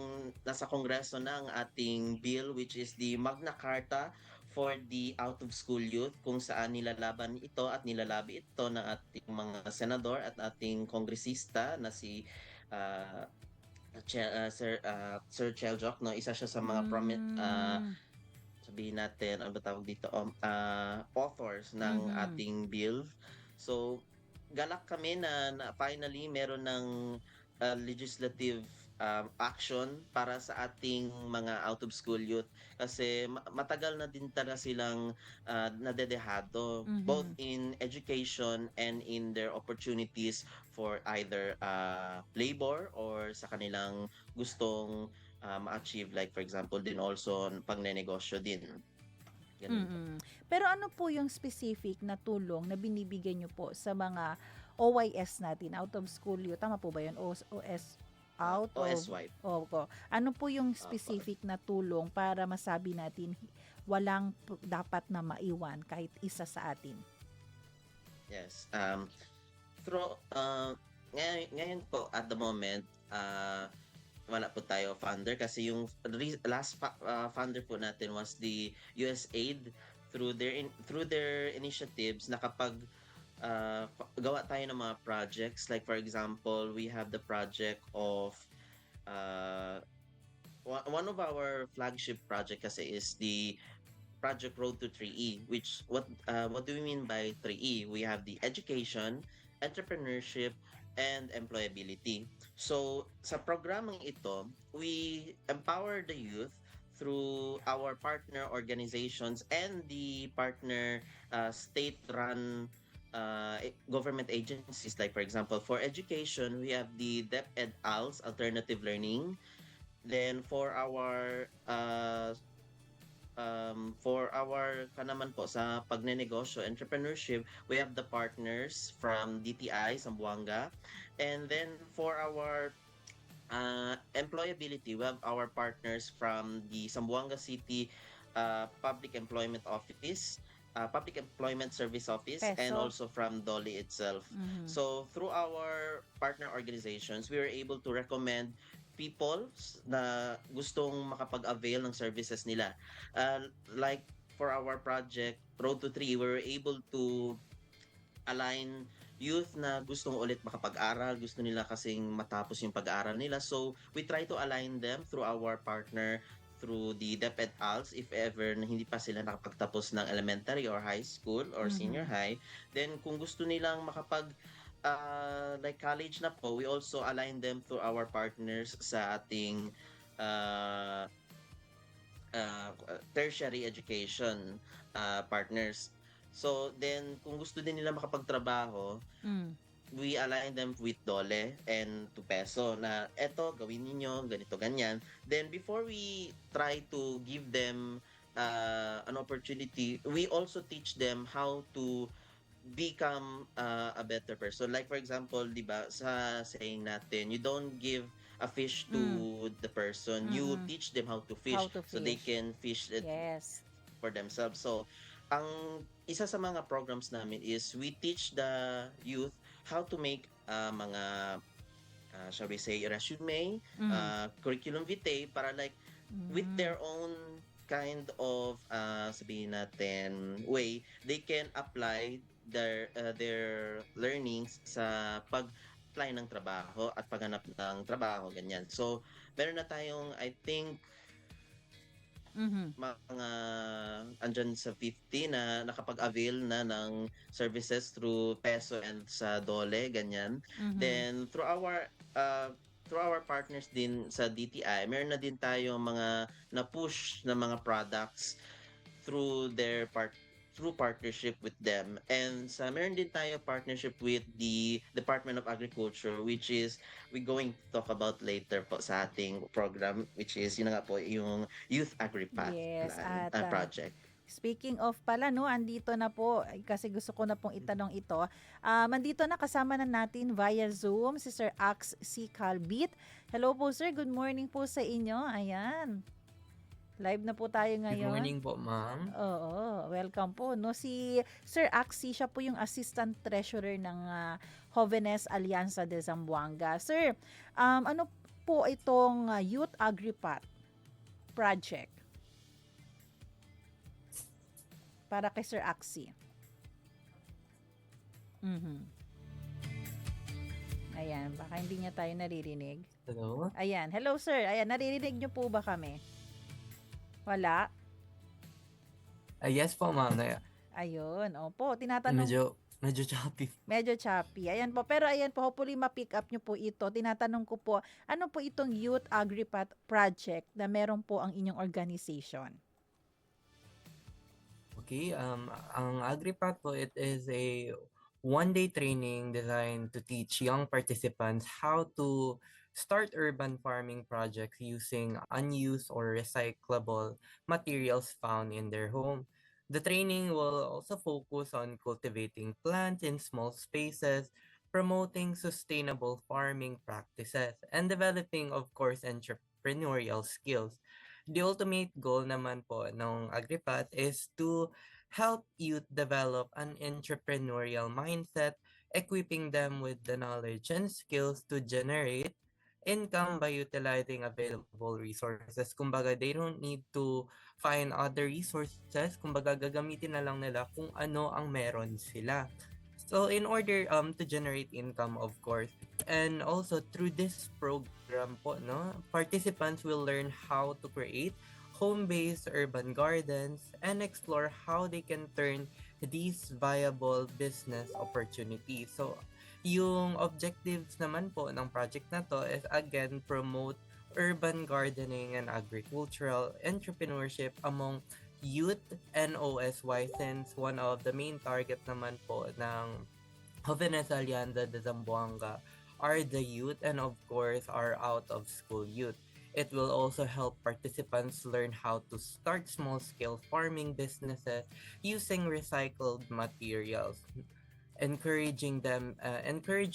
nasa Kongreso na ang ating bill, which is the Magna Carta for the out-of-school youth, kung saan nilalaban ito at nilalabi ito ng ating mga senador at ating kongresista na si Sir Cheljok, no? Isa siya sa mga sabihin natin, ano ba tawag dito, authors ng ating bill. So, galak kami na finally meron ng legislative action para sa ating mga out-of-school youth, kasi matagal na din talaga silang nadedehado, both in education and in their opportunities for either labor or sa kanilang gustong ma-achieve, like for example din also pagnenegosyo din. Ganun po. Pero ano po yung specific na tulong na binibigay nyo po sa mga OYS natin, out of school youth? Tama po ba yun? OS out OSY. Opo. Ano po yung specific na tulong para masabi natin walang dapat na maiwan kahit isa sa atin? Yes. Ngayon po at the moment, wala po tayo funder kasi yung last funder po natin was the USAID through their initiatives. Nakapag gawa tayo ng mga projects, like for example, we have the project of one of our flagship project kasi is the Project Road to 3E, which what do we mean by 3E? We have the education, entrepreneurship, and employability. So sa programang ito, we empower the youth through our partner organizations and the partner state-run government agencies. Like for example, for education, we have the DepEd ALS, Alternative Learning. Then for our kanaman po sa pagnenegosyo, entrepreneurship, we have the partners from DTI, Zamboanga. And then for our employability, we have our partners from the Zamboanga City Public Employment Office, Public Employment Service Office, and also from DOLE itself. So through our partner organizations, we were able to recommend people na gustong makapag-avail ng services nila. Like for our project Road to 3, we were able to align youth na gustong ulit makapag-aral, gusto nila kasing matapos yung pag-aaral nila. So we try to align them through our partner through the DepEd ALS if ever na hindi pa sila nakapagtapos ng elementary or high school or senior high. Then kung gusto nilang like college na po, we also align them through our partners sa ating tertiary education partners. So then kung gusto din nila makapagtrabaho, we align them with DOLE and to PESO na eto gawin niyo ganito ganyan. Then before we try to give them an opportunity, we also teach them how to become a better person. Like for example, 'di ba, sa saying natin, you don't give a fish to the person, you teach them how to fish, so they can fish it for themselves. So ang isa sa mga programs namin is we teach the youth how to make mga shall we say resume, curriculum vitae para like with their own kind of sabihin natin way, they can apply their learnings sa pag-apply ng trabaho at paghanap ng trabaho, ganyan. So, meron na tayong, I think, mga andyan sa 50 na nakapag-avail na ng services through PESO and sa DOLE, ganyan. Then, through our partners din sa DTI, meron na din tayo mga na-push na mga products through partnership with them. And meron din tayo partnership with the Department of Agriculture, which is we going to talk about later po sa ating program, which is yun nga po yung Youth AgriPath project. Speaking of pala, no, andito na po, kasi gusto ko na pong itanong ito. Andito na, kasama na natin via Zoom si Sir Ax C. Calbit. Hello po sir, good morning po sa inyo. Ayan. Live na po tayo ngayon. Good morning po, ma'am. Oo, welcome po. No, si Sir Axie, siya po yung Assistant Treasurer ng Jóvenes Alianza de Zamboanga. Sir, ano po itong Youth AgriPath project? Para kay Sir Axie. Ayan, baka hindi niya tayo naririnig. Hello? Ayan, hello sir. Ayan, naririnig niyo po ba kami? Wala? Yes po, ma'am. Ayun, opo, tinatanong. Medyo choppy. Medyo choppy. Ayan po, pero ayan po, hopefully ma-pick up nyo po ito. Tinatanong ko po, ano po itong Youth AgriPath project na meron po ang inyong organization? Okay, ang AgriPath po, it is a one-day training designed to teach young participants how to start urban farming projects using unused or recyclable materials found in their home. The training will also focus on cultivating plants in small spaces, promoting sustainable farming practices, and developing, of course, entrepreneurial skills. The ultimate goal naman po ng AgriPath is to help youth develop an entrepreneurial mindset, equipping them with the knowledge and skills to generate income by utilizing available resources. Kumbaga, they don't need to find other resources. Kumbaga, gagamitin na lang nila kung ano ang meron sila. So, in order to generate income, of course, and also through this program po, no, participants will learn how to create home-based urban gardens and explore how they can turn these viable business opportunities. So, yung objectives naman po ng project na to is again promote urban gardening and agricultural entrepreneurship among youth and OSY, since one of the main target naman po ng Jóvenes Alianza de Zamboanga are the youth and of course are out of school youth. It will also help participants learn how to start small-scale farming businesses using recycled materials, encourage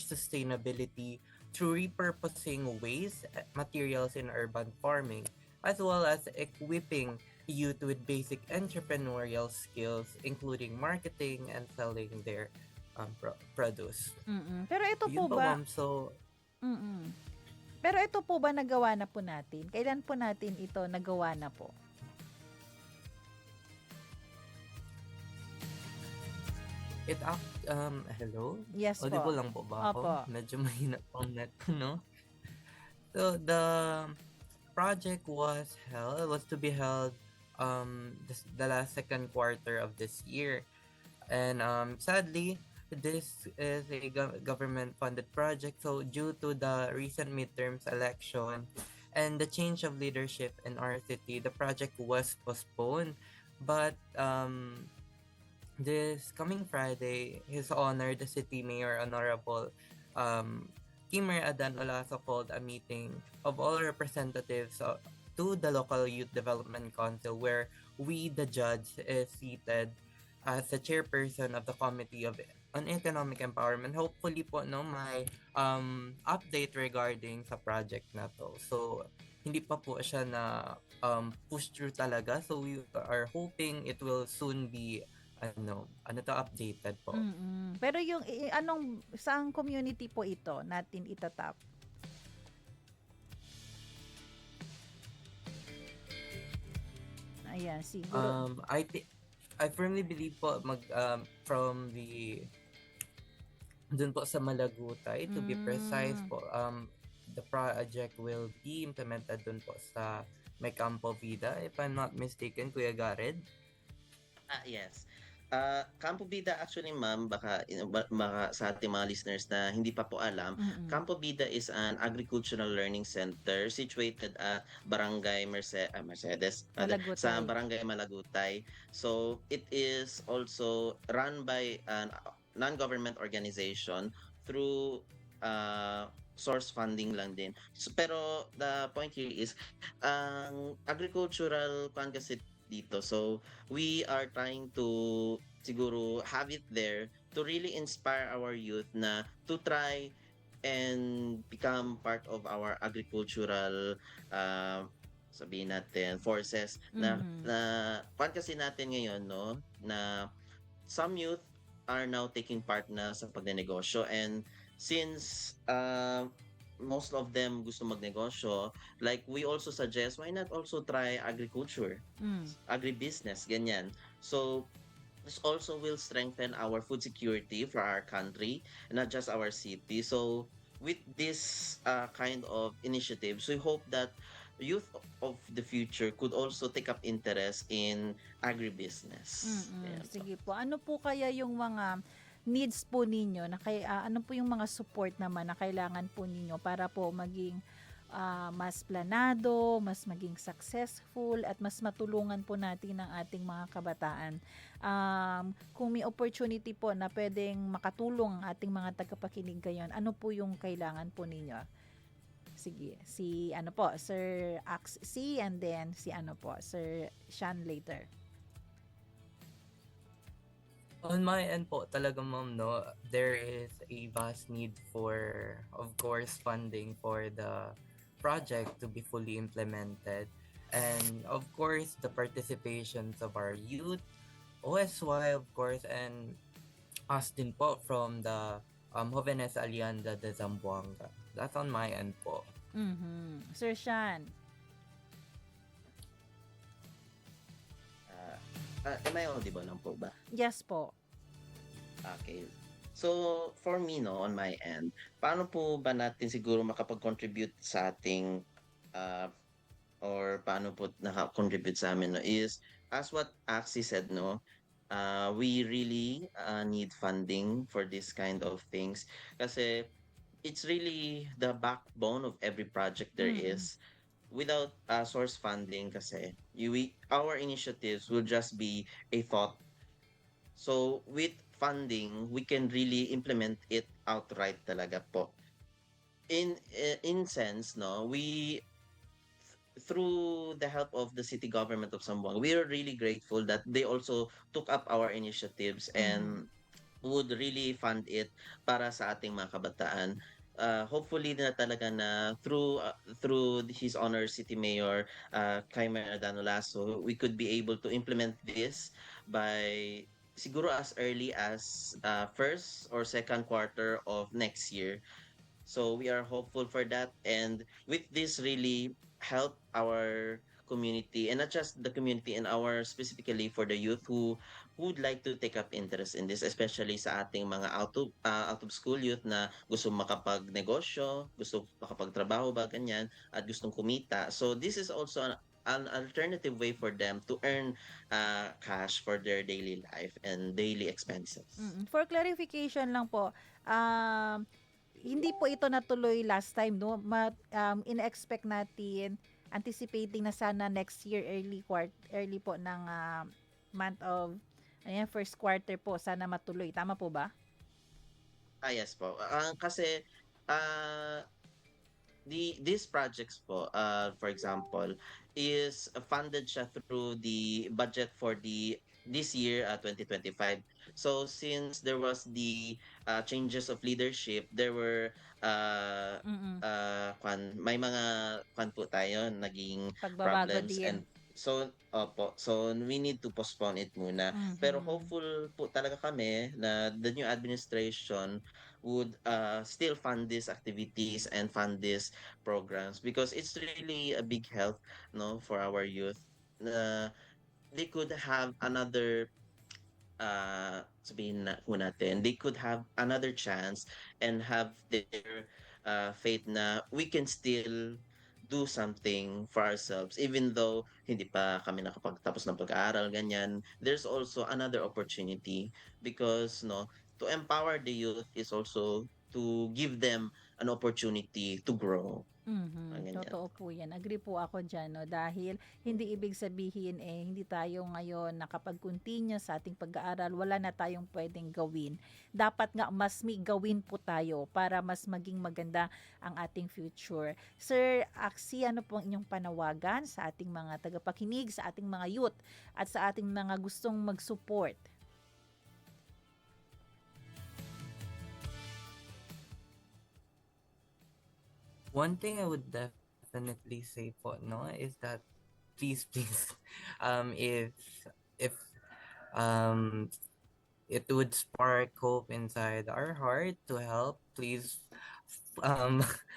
sustainability through repurposing waste materials in urban farming, as well as equipping youth with basic entrepreneurial skills, including marketing and selling their produce. Pero ito po Yun po, ba, ma'am. So, pero ito po ba nagawa na po natin? Kailan po natin ito nagawa na po? hello? Yes po. Audible lang po ba ako? Opo. Medyo mahina pang net, no? So, the project was to be held the last second quarter of this year. And sadly, this is a government-funded project. So, due to the recent midterms election and the change of leadership in our city, the project was postponed. But this coming Friday, His Honor, the City Mayor, Honorable Kimer Adan Olaso, called a meeting of all representatives to the local Youth Development Council, where we, the judge, is seated as the chairperson of the Committee on Economic Empowerment. Hopefully po, no, may update regarding sa project na to. So, hindi pa po siya na push through talaga. So, we are hoping it will soon be updated po. Pero yung saang community po ito natin itatap? Ayan, siguro. I firmly believe po from dun po sa Malagutay, to be precise po, the project will be implemented dun po sa May Campo Vida, if I'm not mistaken, Kuya Garrett. Yes. Campo Vida actually, ma'am, baka sa ating mga listeners na hindi pa po alam, Campo Vida is an agricultural learning center situated at Barangay Mercedes, Malagutay. sa Barangay Malagutay. So, it is also run by a non-government organization through source funding lang din. So, pero the point here is agricultural kasi dito. So, we are trying to siguro have it there to really inspire our youth na to try and become part of our agricultural sabihin natin forces na kasi natin ngayon, no, na some youth are now taking part na sa pagnenegosyo, and since most of them gusto magnegosyo, like we also suggest, why not also try agriculture, agribusiness, ganyan. So, this also will strengthen our food security for our country, not just our city. So, with this kind of initiatives, we hope that youth of the future could also take up interest in agribusiness. Yeah. Sige po. Ano po kaya yung mga needs po ninyo na ano po yung mga support naman na kailangan po ninyo para po maging mas planado, mas maging successful at mas matulungan po natin ang ating mga kabataan. Kung may opportunity po na pwedeng makatulong ang ating mga tagapakinig ngayon, ano po yung kailangan po ninyo? Sige, si ano po, Sir C, and then si ano po, Sir Sean later. On my end po, talaga ma'am, no, there is a vast need for, of course, funding for the project to be fully implemented. And of course, the participations of our youth, OSY, of course, and us din po from the Jóvenes Alianza de Zamboanga. That's on my end po. Sir Sean. Am I audible lang po ba? Yes po. Okay. So, for me, no, on my end, paano po ba natin siguro makapag-contribute sa ating or paano po naka-contribute sa amin, no, is, as what Axie said, no, we really need funding for this kind of things. Kasi it's really the backbone of every project there is. Without source funding kasi, our initiatives will just be a thought. So with funding, we can really implement it outright talaga po. In sense, no, through the help of the city government of Zamboanga, we are really grateful that they also took up our initiatives and would really fund it para sa ating mga kabataan. Hopefully na talaga na through His Honor City Mayor Jaime Ardano Lasso, we could be able to implement this by siguro as early as first or second quarter of next year. So we are hopeful for that, and with this really help our community, and not just the community, and our specifically for the youth who would like to take up interest in this, especially sa ating mga out of school youth na gusto makapag-negosyo, gusto makapagtrabaho ba, ganyan, at gustong kumita. So this is also an alternative way for them to earn cash for their daily life and daily expenses. For clarification lang po, hindi po ito natuloy last time, no? In-expect natin, anticipating na sana next year early po ng month of first quarter po sana matuloy. Tama po ba? Yes po. Kasi these projects po, for example, is funded siya through the budget for this year, 2025. So since there was the changes of leadership, there were may mga po tayo naging Pagbabago problems, din. and so we need to postpone it muna. Pero hopeful po talaga kami na the new administration would still fund these activities and fund these programs, because it's really a big help, no, for our youth. They could have another sabihin na po natin, they could have another chance and have their faith na we can still do something for ourselves even though hindi pa kami nakapagtapos ng pag-aaral, ganyan. There's also another opportunity, because no, to empower the youth is also to give them an opportunity to grow. Ganyan. Totoo po yan. Agree po ako dyan, no? Dahil hindi ibig sabihin hindi tayo ngayon nakapag-continue sa ating pag-aaral, wala na tayong pwedeng gawin. Dapat nga mas may gawin po tayo para mas maging maganda ang ating future. Sir Axie, ano pong inyong panawagan sa ating mga tagapakinig, sa ating mga youth, at sa ating mga gustong mag-support? One thing I would definitely say po, no, is that please, if it would spark hope inside our heart to help, please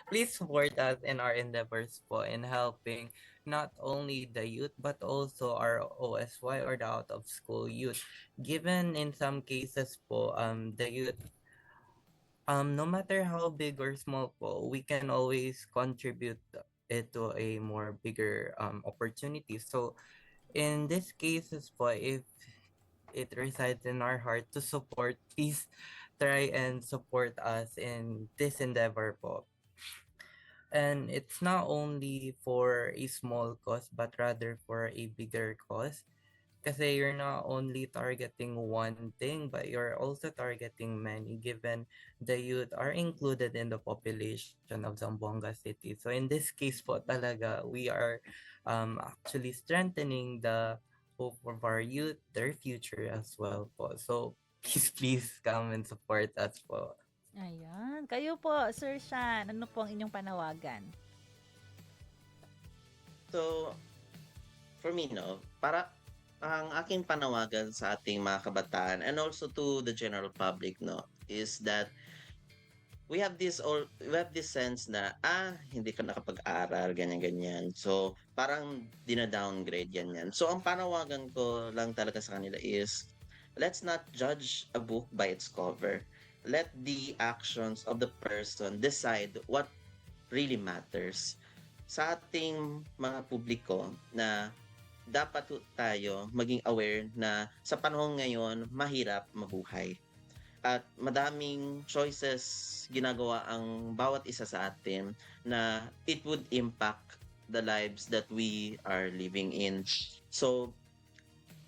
please support us in our endeavors po in helping not only the youth but also our OSY or the out of school youth. Given in some cases po, the youth, no matter how big or small po, we can always contribute it to a more bigger opportunity. So in this cases po, if it resides in our heart to support, please try and support us in this endeavor po. And it's not only for a small cause but rather for a bigger cause. Kasi you're not only targeting one thing, but you're also targeting many, given the youth are included in the population of Zamboanga City. So in this case po talaga, we are actually strengthening the hope of our youth, their future as well po. So please come and support us po. Ayan. Kayo po, Sir Sean, ano po ang inyong panawagan? So, for me, no, para ang aking panawagan sa ating mga kabataan and also to the general public, no, is that we have this sense na hindi ka nakapag-aral ganyan. So parang dina-downgrade yan. So ang panawagan ko lang talaga sa kanila is let's not judge a book by its cover. Let the actions of the person decide what really matters. Sa ating mga publiko na dapat tayo maging aware na sa panahon ngayon mahirap mabuhay. At madaming choices ginagawa ang bawat isa sa atin na it would impact the lives that we are living in. So,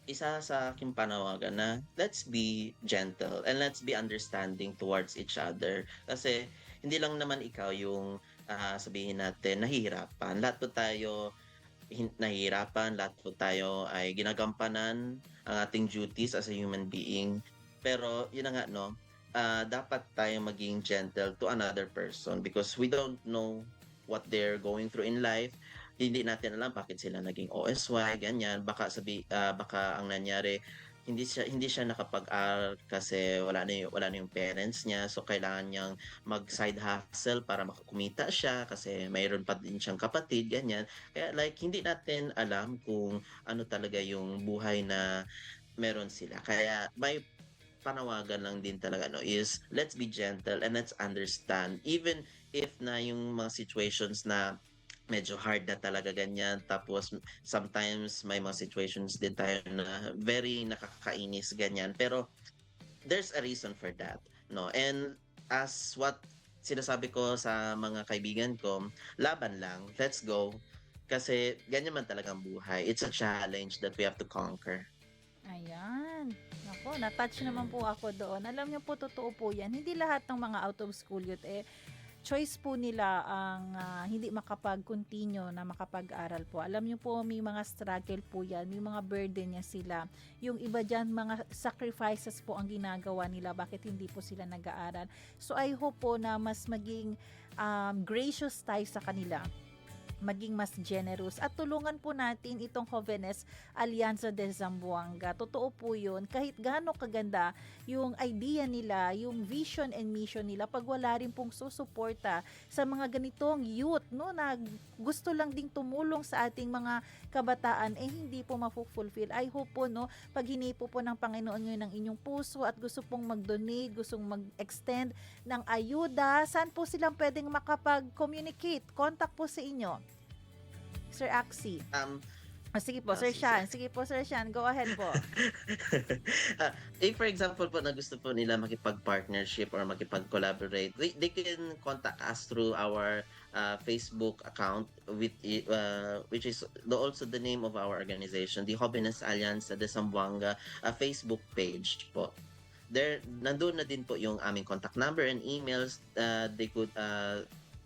isa sa aking panawagan na let's be gentle and let's be understanding towards each other. Kasi hindi lang naman ikaw yung sabihin natin nahihirapan. Lahat po tayo nahihirapan, lahat po tayo ay ginagampanan ang ating duties as a human being. Pero yun na nga, no, dapat tayo maging gentle to another person because we don't know what they're going through in life. Hindi natin alam bakit sila naging OSY, ganyan. Baka ang nangyari, hindi siya nakapag-aral kasi wala na yung parents niya. So kailangan niyang mag-side hustle para makakumita siya kasi mayroon pa din siyang kapatid, ganyan. Kaya hindi natin alam kung ano talaga yung buhay na meron sila. Kaya may panawagan lang din talaga is let's be gentle and let's understand even if na yung mga situations na medyo hard na talaga ganyan, tapos sometimes may mga situations din tayo na very nakakainis ganyan, pero there's a reason for that, no? And as what sinasabi ko sa mga kaibigan ko, laban lang, let's go, kasi ganyan man talagang buhay. It's a challenge that we have to conquer. Ayan. Nako, na-touch naman po ako doon. Alam niyo po, totoo po yan. Hindi lahat ng mga out of school youth, choice po nila ang hindi makapag-continue na makapag-aral po. Alam niyo po, may mga struggle po yan. May mga burden niya sila. Yung iba dyan, mga sacrifices po ang ginagawa nila. Bakit hindi po sila nag-aaral? So, I hope po na mas maging gracious tayo sa kanila, maging mas generous at tulungan po natin itong Jóvenes Alianza de Zamboanga. Totoo po yun, kahit gaano kaganda yung idea nila, yung vision and mission nila, pag wala rin pong susuporta sa mga ganitong youth, no, na gusto lang ding tumulong sa ating mga kabataan, hindi po mafulfill. I hope po, no, pag hinipo po ng Panginoon nyo ng inyong puso at gusto pong mag-donate, gustong mag-extend ng ayuda, saan po silang pwedeng makapag-communicate? Contact po sa inyo, Sir Axie. Sige po, Sir Sean. Sige po, Sir Sean. Go ahead po. If for example po na gusto po nila makipag-partnership or makipag-collaborate, they can contact us through our Facebook account which is also the name of our organization, the Jóvenes Alianza de Zamboanga Facebook page po. There, nandun na din po yung aming contact number and emails. They could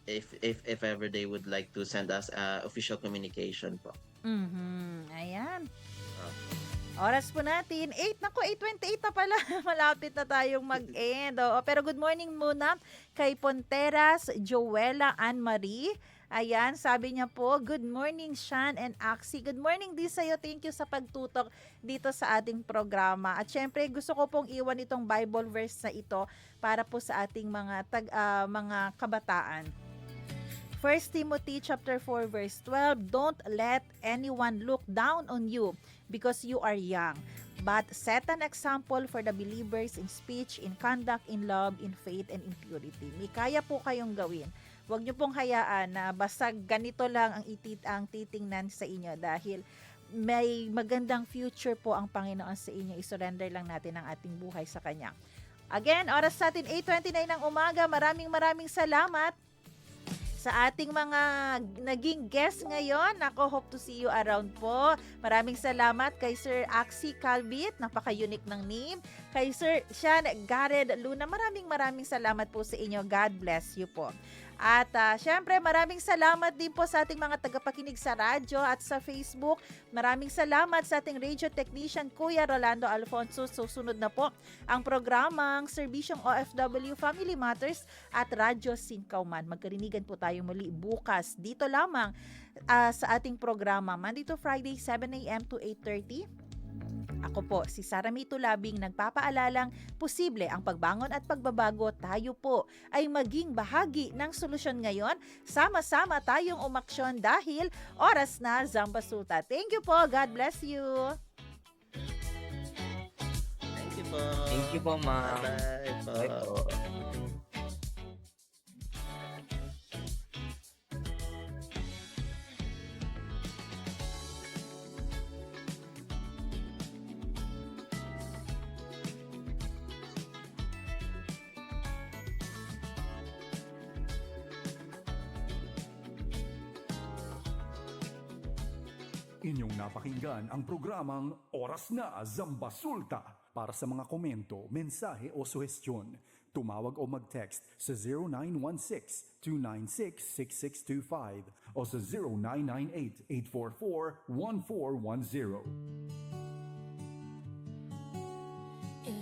if ever they would like to send us official communication po. Ayan. Oras po natin, 8:28 na pala. Malapit na tayong mag-end. Pero good morning muna kay Ponteras Joella Anne-Marie. Ayan, sabi niya po, good morning Sean and Axie. Good morning din sa'yo. Thank you sa pagtutok dito sa ating programa. At syempre, gusto ko pong iwan itong Bible verse na ito para po sa ating mga kabataan. 1 Timothy chapter 4 verse 12, don't let anyone look down on you because you are young, but set an example for the believers in speech, in conduct, in love, in faith, and in purity. May kaya po kayong gawin. Huwag niyo pong hayaan na basta ganito lang ang titingnan sa inyo dahil may magandang future po ang Panginoon sa inyo. I-surrender lang natin ang ating buhay sa Kanya. Again, oras natin 8:29 ng umaga. Maraming salamat sa ating mga naging guest ngayon. Ako, hope to see you around po. Maraming salamat kay Sir Axie Calvit, napaka-unique ng name. Kay Sir Sean Garrett Luna, maraming salamat po sa inyo. God bless you po. At syempre, maraming salamat din po sa ating mga tagapakinig sa radyo at sa Facebook. Maraming salamat sa ating radio technician, Kuya Rolando Alfonso. Susunod na po ang programang Serbisyong OFW Family Matters at Radyo Singkauman. Magkarinigan po tayo muli bukas dito lamang sa ating programa, Monday to Friday, 7 a.m. to 8:30. Ako po, si Sara May Tulabing, nagpapaalalang posible ang pagbangon at pagbabago. Tayo po ay maging bahagi ng solusyon ngayon. Sama-sama tayong umaksyon dahil oras na Zamba Sulta. Thank you po. God bless you. Thank you po. Thank you po, ma'am. Bye po. Inyong napakinggan ang programang Oras na Zambasulta. Para sa mga komento, mensahe o suhestyon, tumawag o mag-text sa 0916-296-6625 o sa 0998-844-1410.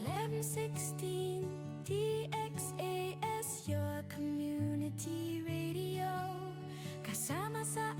1116 DXAS, your community radio. Kasama sa